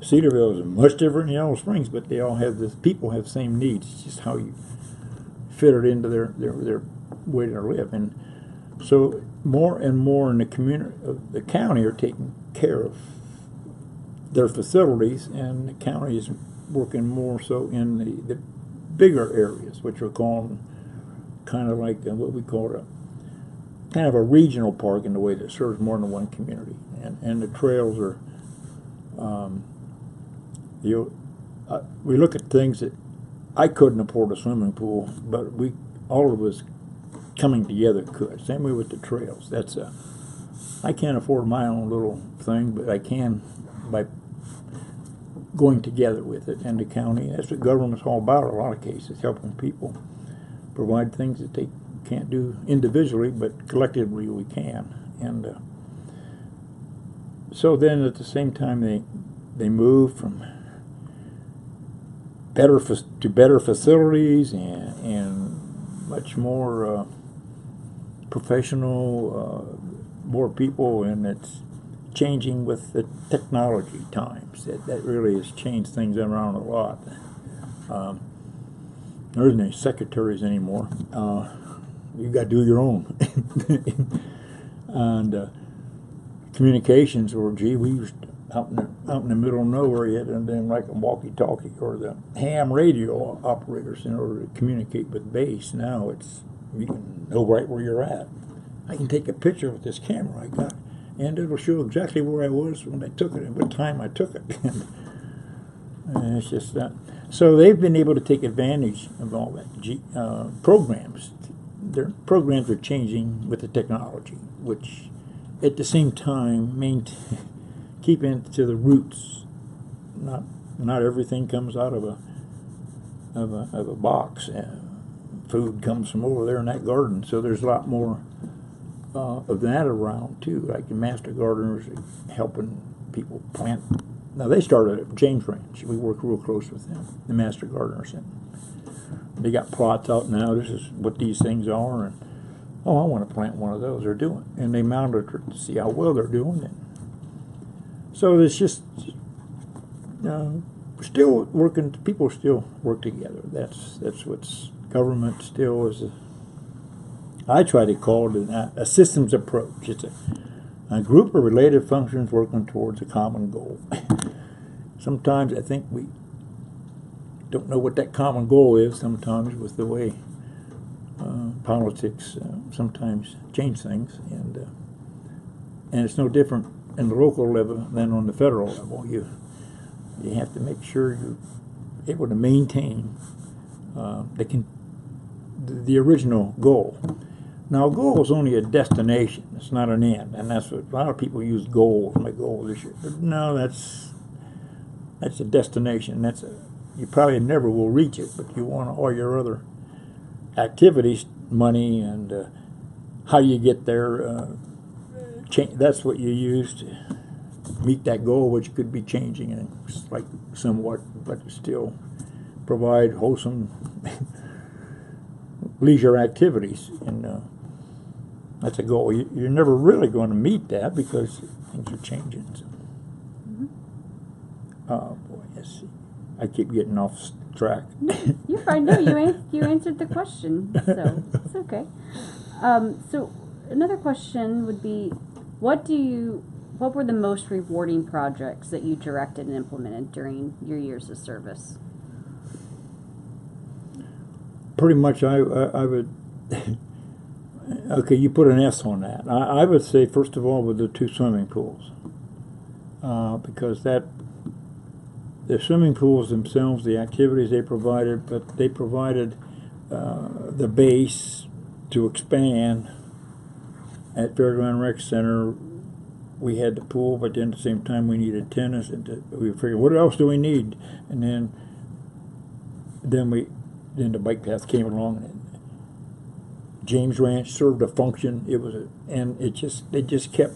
Cedarville is much different than Yellow Springs, but they all have this. People have the same needs. It's just how you fit it into their way to live. And so more and more in the community, the county are taking care of their facilities, and the county is working more so in the bigger areas, which are called kind of like what we call a kind of a regional park in the way that serves more than one community. And the trails are, we look at things that I couldn't afford a swimming pool, but all of us coming together could. Same way with the trails. I can't afford my own little thing, but I can by going together with it. And the county, that's what government's all about in a lot of cases, helping people provide things that they can't do individually, but collectively we can. And so then at the same time they move from better facilities and much more professional, more people, and it's changing with the technology times. That really has changed things around a lot. There isn't any secretaries anymore. You got to do your own. And communications, or gee, we used out in the middle of nowhere, you had them like a walkie-talkie or the ham radio operators in order to communicate with base. Now you can know right where you're at. I can take a picture with this camera I got, and it'll show exactly where I was when I took it and what time I took it. And it's just that. So they've been able to take advantage of all that. Programs, their programs are changing with the technology, which at the same time keeping to the roots. Not everything comes out of a box. Food comes from over there in that garden, so there's a lot more of that around too. Like the master gardeners helping people plant. Now they started at James Ranch. We work real close with them, the master gardeners. And they got plots out now. This is what these things are, and I want to plant one of those. They're doing, and they monitor to see how well they're doing it. So it's just still working. People still work together. That's what's government still is. I try to call it a systems approach. It's a group of related functions working towards a common goal. Sometimes I think we don't know what that common goal is. Sometimes with the way politics sometimes change things, and it's no different in the local level than on the federal level. You have to make sure you're able to maintain the original goal. Now, a goal is only a destination. It's not an end, and that's what a lot of people use goals. My goal this year, but no, that's a destination. You probably never will reach it, but you want all your other activities, money, and how you get there. That's what you use to meet that goal, which could be changing and like somewhat, but still provide wholesome leisure activities. And that's a goal. You're never really going to meet that because things are changing. So. Mm-hmm. Oh boy, yes. I keep getting off track. You're fine. No, you answered the question, so it's okay. So another question would be, what were the most rewarding projects that you directed and implemented during your years of service? Pretty much, I would. Okay, you put an S on that. I would say first of all with the 2 swimming pools, because the swimming pools themselves, the activities they provided, but they provided the base to expand. At Fairground Rec Center, we had the pool, but then at the same time we needed tennis, and we figured, what else do we need? And then the bike path came along, and James Ranch served a function. They just kept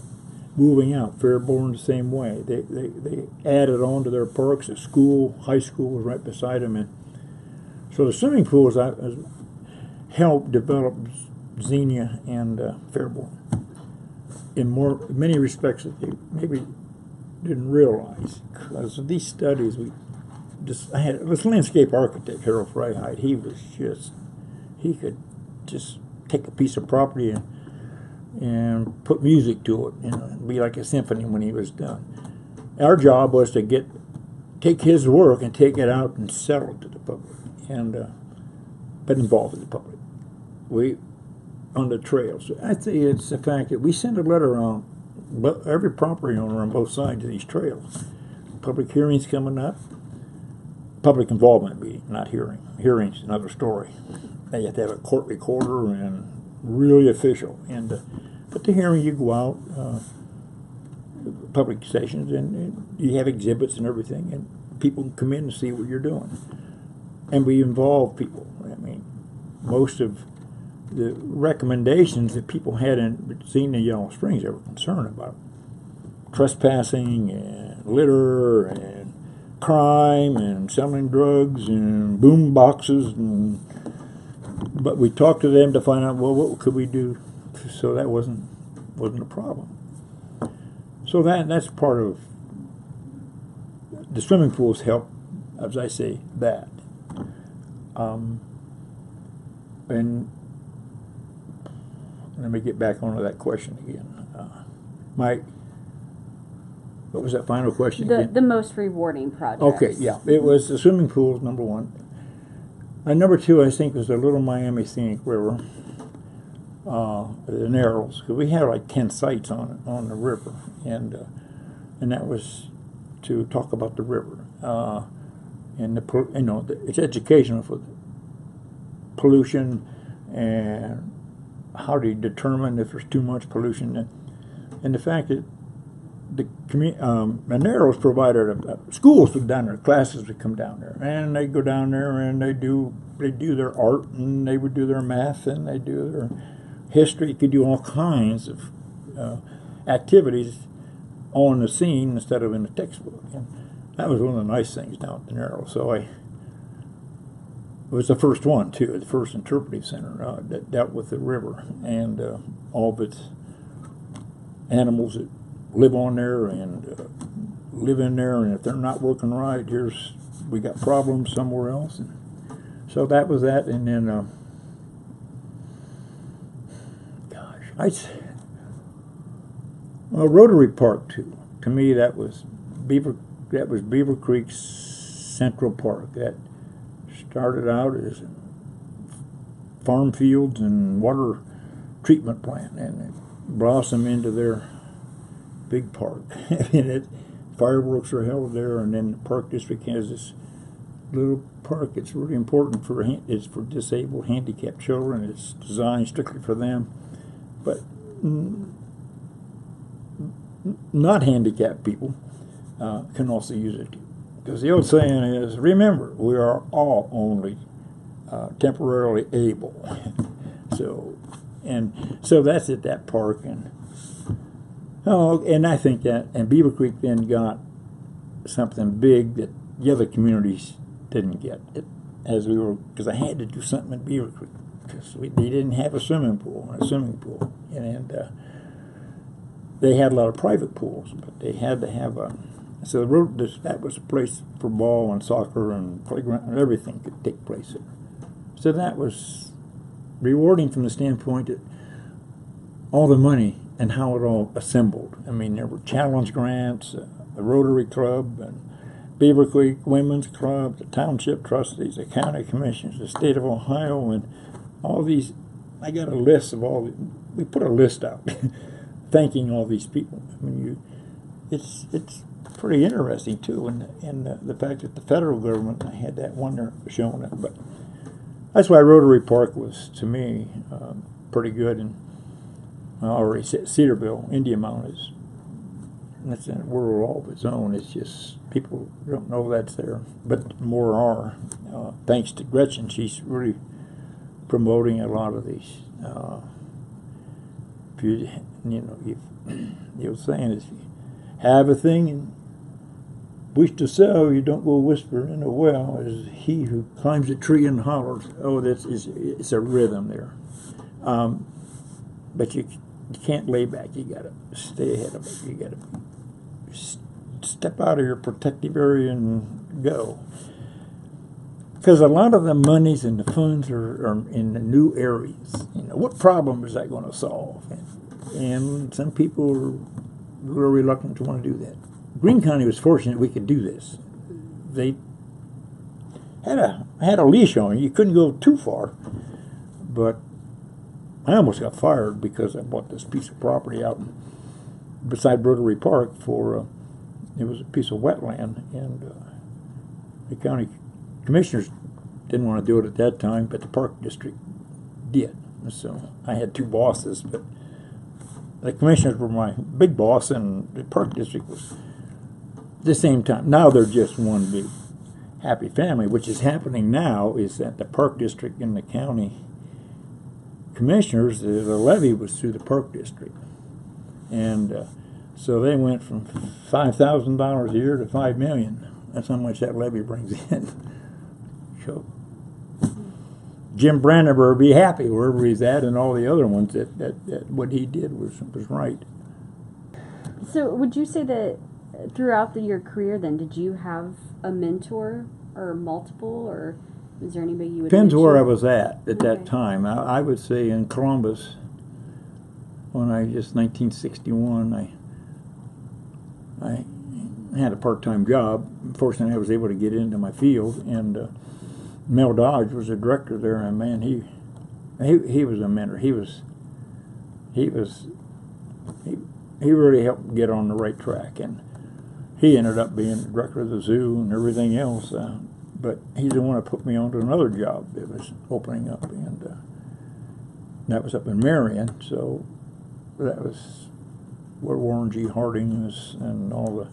moving out. Fairborn the same way. They added on to their parks. A school, high school was right beside them, and so the swimming pools helped develop Xenia and Fairborn in many respects that they maybe didn't realize, because of these studies, I had this landscape architect, Harold Freiheit. He could just take a piece of property and put music to it, it'd be like a symphony when he was done. Our job was to take his work and take it out and sell it to the public, and but involve the public. On the trails, I'd say it's the fact that we send a letter around every property owner on both sides of these trails. Public hearings coming up. Public involvement meeting, not hearing. Hearing's another story. They have to have a court recorder and really official. But the hearing, you go out, public sessions, and you have exhibits and everything, and people can come in and see what you're doing. And we involve people. I mean, most of the recommendations that people had seen in Yellow Springs, they were concerned about trespassing and litter and crime and selling drugs and boom boxes, but we talked to them to find out, well, what could we do so that wasn't a problem. So that's part of the swimming pools help, as I say, that. And let me get back onto that question again. Mike, what was that final question again? The most rewarding project. Okay, yeah. It was the swimming pools, number one. And number two, I think, was the Little Miami Scenic River, the Narrows, because we had like 10 sites on the river, and that was to talk about the river, and it's educational for pollution and how do you determine if there's too much pollution, and the fact that the Narrows provided schools would down there, classes would come down there, and they go down there and they do their art, and they would do their math, and they do their history. You could do all kinds of activities on the scene instead of in the textbook, and that was one of the nice things down at the Narrows. So it was the first one too, the first interpretive center that dealt with the river and all of its animals that live on there and live in there, and if they're not working right, we got problems somewhere else. And so that was that, and then Rotary Park too. To me, that was Beaver Creek's Central Park. That started out as farm fields and water treatment plant, and it blossomed into their big park. And fireworks are held there, and then the park district has this little park. It's really important it's for disabled, handicapped children. It's designed strictly for them, but not handicapped people can also use it. Because the old saying is, remember, we are all only temporarily able. So that's at that park, and I think that, and Beaver Creek then got something big that the other communities didn't get. Because I had to do something at Beaver Creek, because they didn't have a swimming pool, and they had a lot of private pools, but they had to have that was a place for ball and soccer and playground, and everything could take place there. So that was rewarding from the standpoint that all the money and how it all assembled. I mean, there were challenge grants, the Rotary Club, and Beaver Creek Women's Club, the Township Trustees, the County Commissions, the State of Ohio, and all these. I got a list of we put a list out thanking all these people. I mean, it's pretty interesting too, and the fact that the federal government, I had that one there showing it, but that's why Rotary Park was, to me, pretty good. And I already said Cedarville, Indian Mound that's in a world all of its own. It's just people don't know that's there, but more are. Thanks to Gretchen, she's really promoting a lot of these. The old saying is, if you have a thing and wish to sell, you don't go whisper in a well, as he who climbs a tree and hollers. Oh, it's a rhythm there. But you can't lay back. You got to stay ahead of it. You got to step out of your protective area and go. Because a lot of the monies and the funds are in the new areas. You know, what problem is that going to solve? And some people are real reluctant to want to do that. Greene County was fortunate we could do this. They had a leash on you. You couldn't go too far. But I almost got fired because I bought this piece of property out beside Rotary Park for, it was a piece of wetland, and the county commissioners didn't want to do it at that time, but the park district did. So I had two bosses, but the commissioners were my big boss, and the park district was at the same time. Now they're just one big happy family. Which is happening now is that the park district and the county commissioners, the levy was through the park district, and so they went from $5,000 a year to $5 million. That's how much that levy brings in. So Jim Brandenburg be happy wherever he's at, and all the other ones that what he did was right. So would you say that throughout your career then, did you have a mentor or multiple, or is there anybody you would Depends mention? where I was at that Okay. time. I would say in Columbus, when I just 1961, I had a part-time job. Fortunately, I was able to get into my field, and Mel Dodge was a director there, and man, he was a mentor. He really helped get on the right track, and he ended up being the director of the zoo and everything else. But he's the one that put me on to another job that was opening up, and that was up in Marion. So that was where Warren G. Harding is, and all the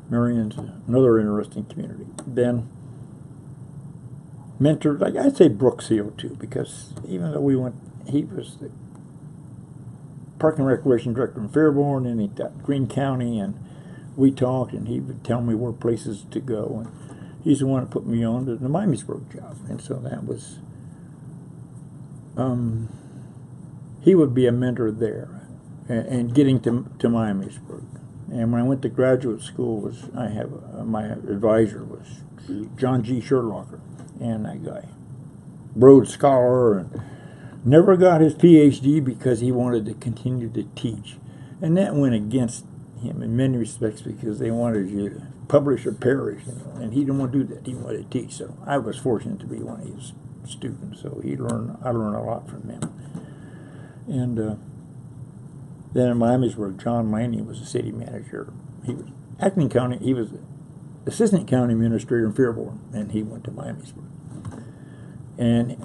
Marion's another interesting community. Then mentor, like I'd say Brooks Hill too, because even though he was the Park and Recreation Director in Fairborn, and he got Greene County, and we talked, and he would tell me where places to go, and he's the one that put me on to the Miamisburg job, and so that was, he would be a mentor there, and getting to Miamisburg. And when I went to graduate school, my advisor was John G. Sherlocker, and that guy, Rhodes Scholar, and never got his PhD because he wanted to continue to teach, and that went against him in many respects because they wanted you to publish or perish, and he didn't want to do that. He wanted to teach. So I was fortunate to be one of his students. So I learned a lot from him. And then in Miamisburg, John Laney was the city manager. He was acting county. He was assistant county administrator in Fairborn, and he went to Miamisburg. And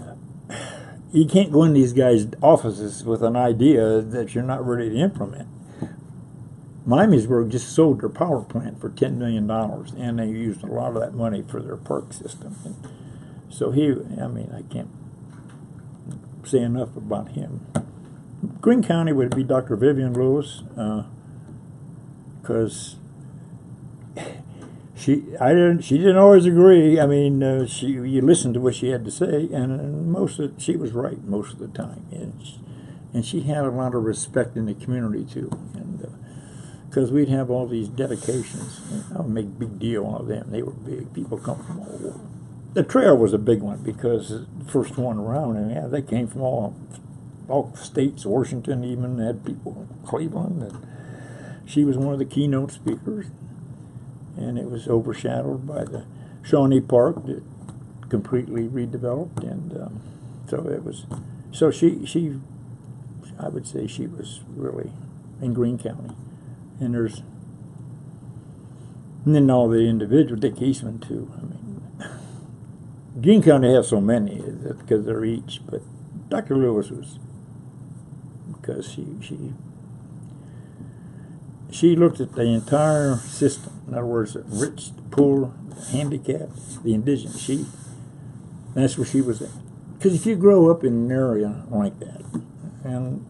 you can't go in these guys' offices with an idea that you're not ready to implement. Miamisburg just sold their power plant for $10 million, and they used a lot of that money for their park system. And so I can't say enough about him. Greene County would be Dr. Vivian Lewis, because she didn't always agree. I mean, you listened to what she had to say, and she was right most of the time, and she had a lot of respect in the community too, and because we'd have all these dedications, and I would make a big deal out of them. They were big. People come from all over. The trail was a big one because the first one around, and yeah, they came from all states, Washington even, had people in Cleveland, and she was one of the keynote speakers, and it was overshadowed by the Shawnee Park that completely redeveloped, and I would say she was really in Greene County, and then all the individuals, Dick Eastman too. I mean, Greene County has so many because they're each, but Dr. Lewis was, because she looked at the entire system. In other words, the rich, the poor, the handicapped, the indigenous. That's where she was at. Because if you grow up in an area like that, and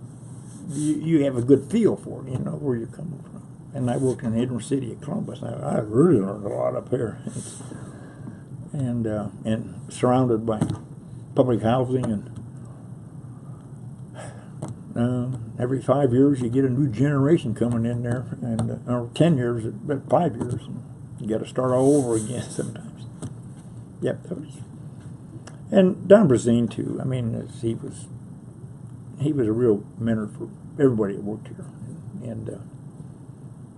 you have a good feel for it, you know where you're coming from. And I worked in the inner city of Columbus. I really learned a lot up here, and surrounded by public housing, and every 5 years you get a new generation coming in there, and or 10 years, but 5 years, you got to start all over again sometimes. Yep, that was. And Don Brazine too. I mean, he was a real mentor for everybody that worked here, and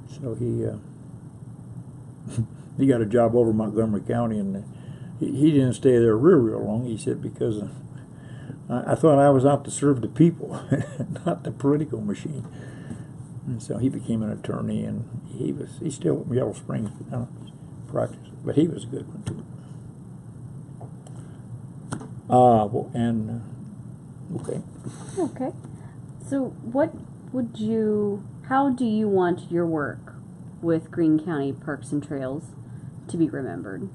so he got a job over Montgomery County, and he didn't stay there real long. He said, because I thought I was out to serve the people, not the political machine. And so he became an attorney, and he's still at Yellow Springs practice, but he was a good one too. Okay. Okay. So how do you want your work with Greene County Parks and Trails to be remembered?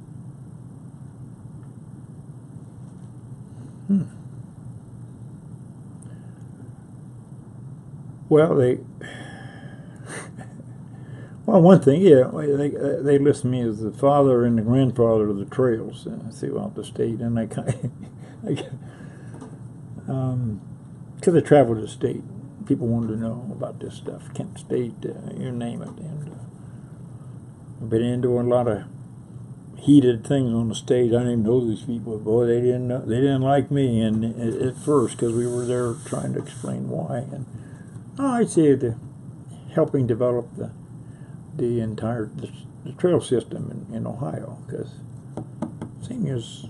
Well, one thing, yeah, they list me as the father and the grandfather of the trails throughout the state, and I kind of, because I traveled the state, people wanted to know about this stuff, Kent State, you name it, and I've been into a lot of heated things on the stage. I didn't even know these people. Boy, they didn't like me, and at first, because we were there trying to explain why. And I'd say helping develop the entire the trail system in Ohio, because thing is,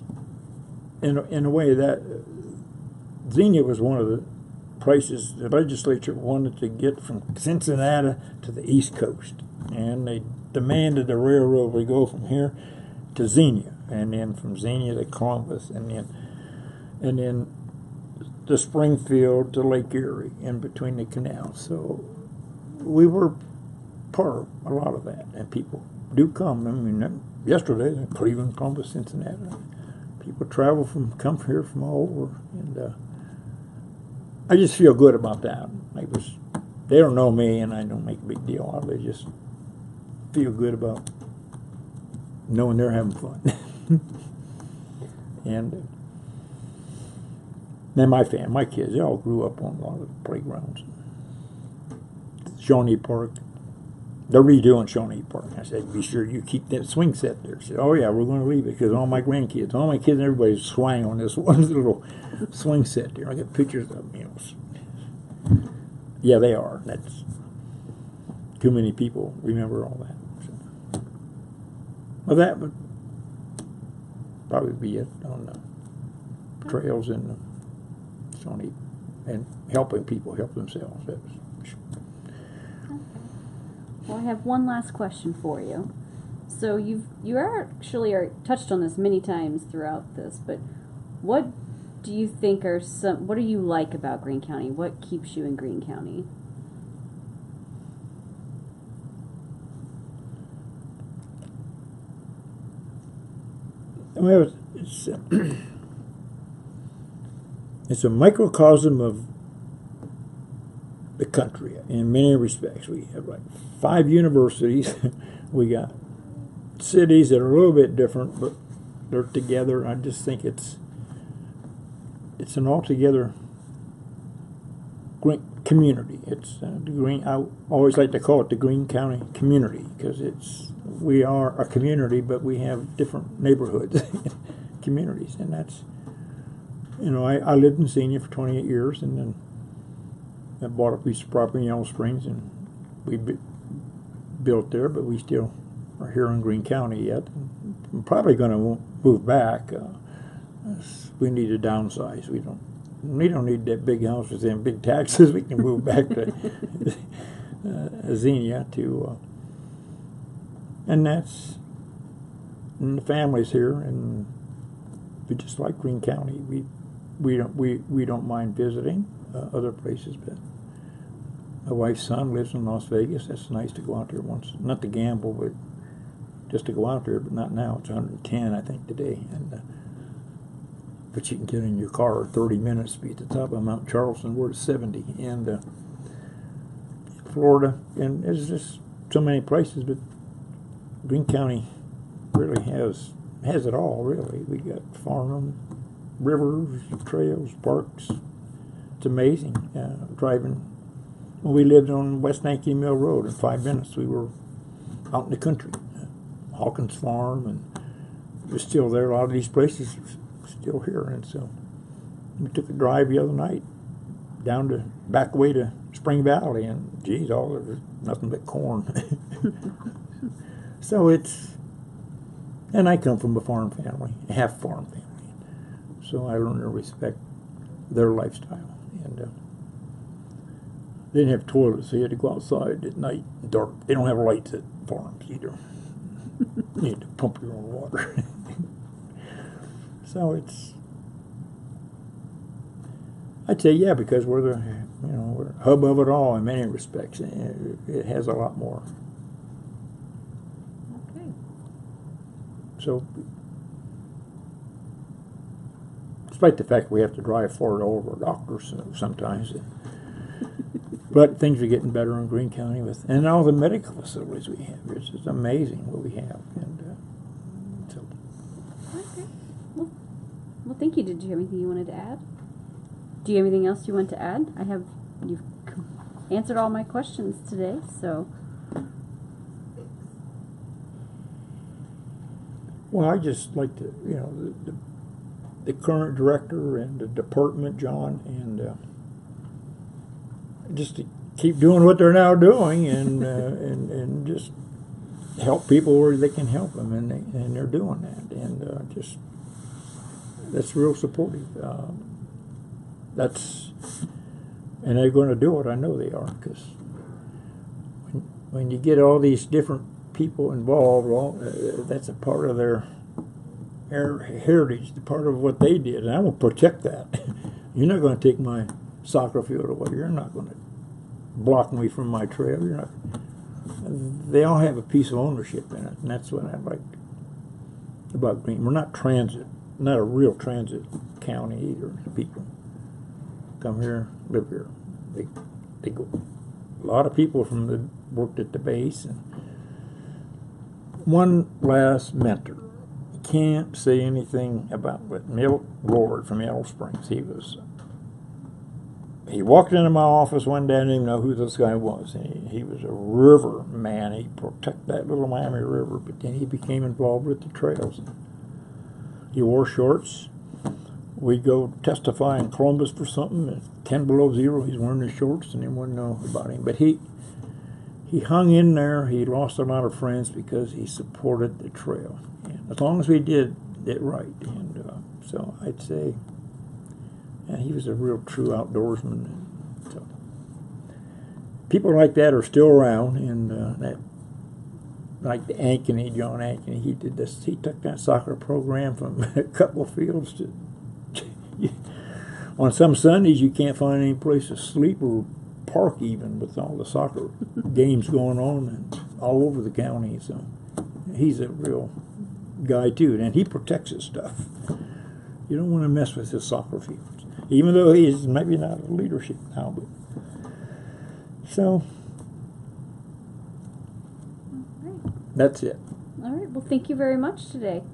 in a way, that Xenia was one of the places the legislature wanted to get from Cincinnati to the East Coast, and they demanded the railroad would go from here to Xenia, and then from Xenia to Columbus, and then to Springfield to Lake Erie, in between the canals. So we were part of a lot of that, and people do come. I mean, yesterday, Cleveland, Columbus, Cincinnati, people come here from all over, and I just feel good about that. They don't know me, and I don't make a big deal out of it. I just feel good about knowing they're having fun. And then my kids, they all grew up on a lot of the playgrounds. Shawnee Park, they're redoing Shawnee Park. I said, be sure you keep that swing set there. I said, oh yeah, we're going to leave it, because all my kids and everybody swang on this one little swing set there. I got pictures of them, Yeah, they are. That's too many people remember all that. Well, that would probably be it on the trails in the Shawnee, and helping people help themselves. Well, I have one last question for you. So you actually touched on this many times throughout this, but what do you think what do you like about Greene County? What keeps you in Greene County? Well, it's a microcosm of the country in many respects. We have like 5 universities. We got cities that are a little bit different, but they're together. I just think it's an altogether great community. It's the Greene. I always like to call it the Greene County community, because we are a community, but we have different neighborhoods, communities, and that's, I lived in Xenia for 28 years, and then I bought a piece of property in Yellow Springs, and we built there, but we still are here in Greene County yet. I'm probably going to move back. We need to downsize. We don't need that big house with them big taxes. We can move back to Xenia and the family's here, and we just like Greene County. We don't mind visiting other places, but my wife's son lives in Las Vegas. That's nice to go out there once, not to gamble, but just to go out there. But not now. It's 110, I think, today, and but you can get in your car 30 minutes to be at the top of Mount Charleston. We're at 70, and Florida, and there's just so many places. But Greene County really has it all. Really, we got farm, rivers, trails, parks, it's amazing driving. When we lived on West Yankee Mill Road, in 5 minutes we were out in the country. Hawkins Farm, and we're still there. A lot of these places are still here, and so we took a drive the other night down to back way to Spring Valley, and geez, all there's nothing but corn. So and I come from a farm family, a half farm family, so I learned to respect their lifestyle. And they didn't have toilets, so you had to go outside at night, dark. They don't have lights at farms either. You had to pump your own water. So I'd say yeah, because we're we're hub of it all in many respects. It has a lot more. Okay. So, despite the fact we have to drive far to all of our doctors sometimes, but things are getting better in Greene County and all the medical facilities we have. It's just amazing what we have. And so. Okay. Well, thank you. Did you have anything you wanted to add? Do you have anything else you want to add? You've answered all my questions today, so. Well, I just like to, the current director and the department, John, and just to keep doing what they're now doing, and just help people where they can help them, and they're doing that, and just that's real supportive. And they're going to do it. I know they are, because when you get all these different people involved, that's a part of their heritage, part of what they did, and I will protect that. You're not going to take my soccer field away. You're not going to block me from my trail. You're not. They all have a piece of ownership in it, and that's what I like about Greene. We're not transit, not a real transit county either. People come here, live here. They go. A lot of people worked at the base. And one last mentor. Can't say anything about what Milt Lord from Yellow Springs. He walked into my office one day. I didn't even know who this guy was. He was a river man. He protected that little Miami River, but then he became involved with the trails. He wore shorts. We'd go testify in Columbus for something. At 10 below zero, he's wearing his shorts, and they wouldn't know about him. But he hung in there. He lost a lot of friends because he supported the trail. And as long as we did it right. And so I'd say he was a real true outdoorsman. And so people like that are still around. And like the Ankeny, John Ankeny, he did this. He took that soccer program from a couple of fields to. On some Sundays, you can't find any place to sleep or park even with all the soccer games going on and all over the county. So he's a real guy too, and he protects his stuff. You don't want to mess with his soccer fields, even though he's maybe not in leadership now. But so that's it. All right. Well, thank you very much today.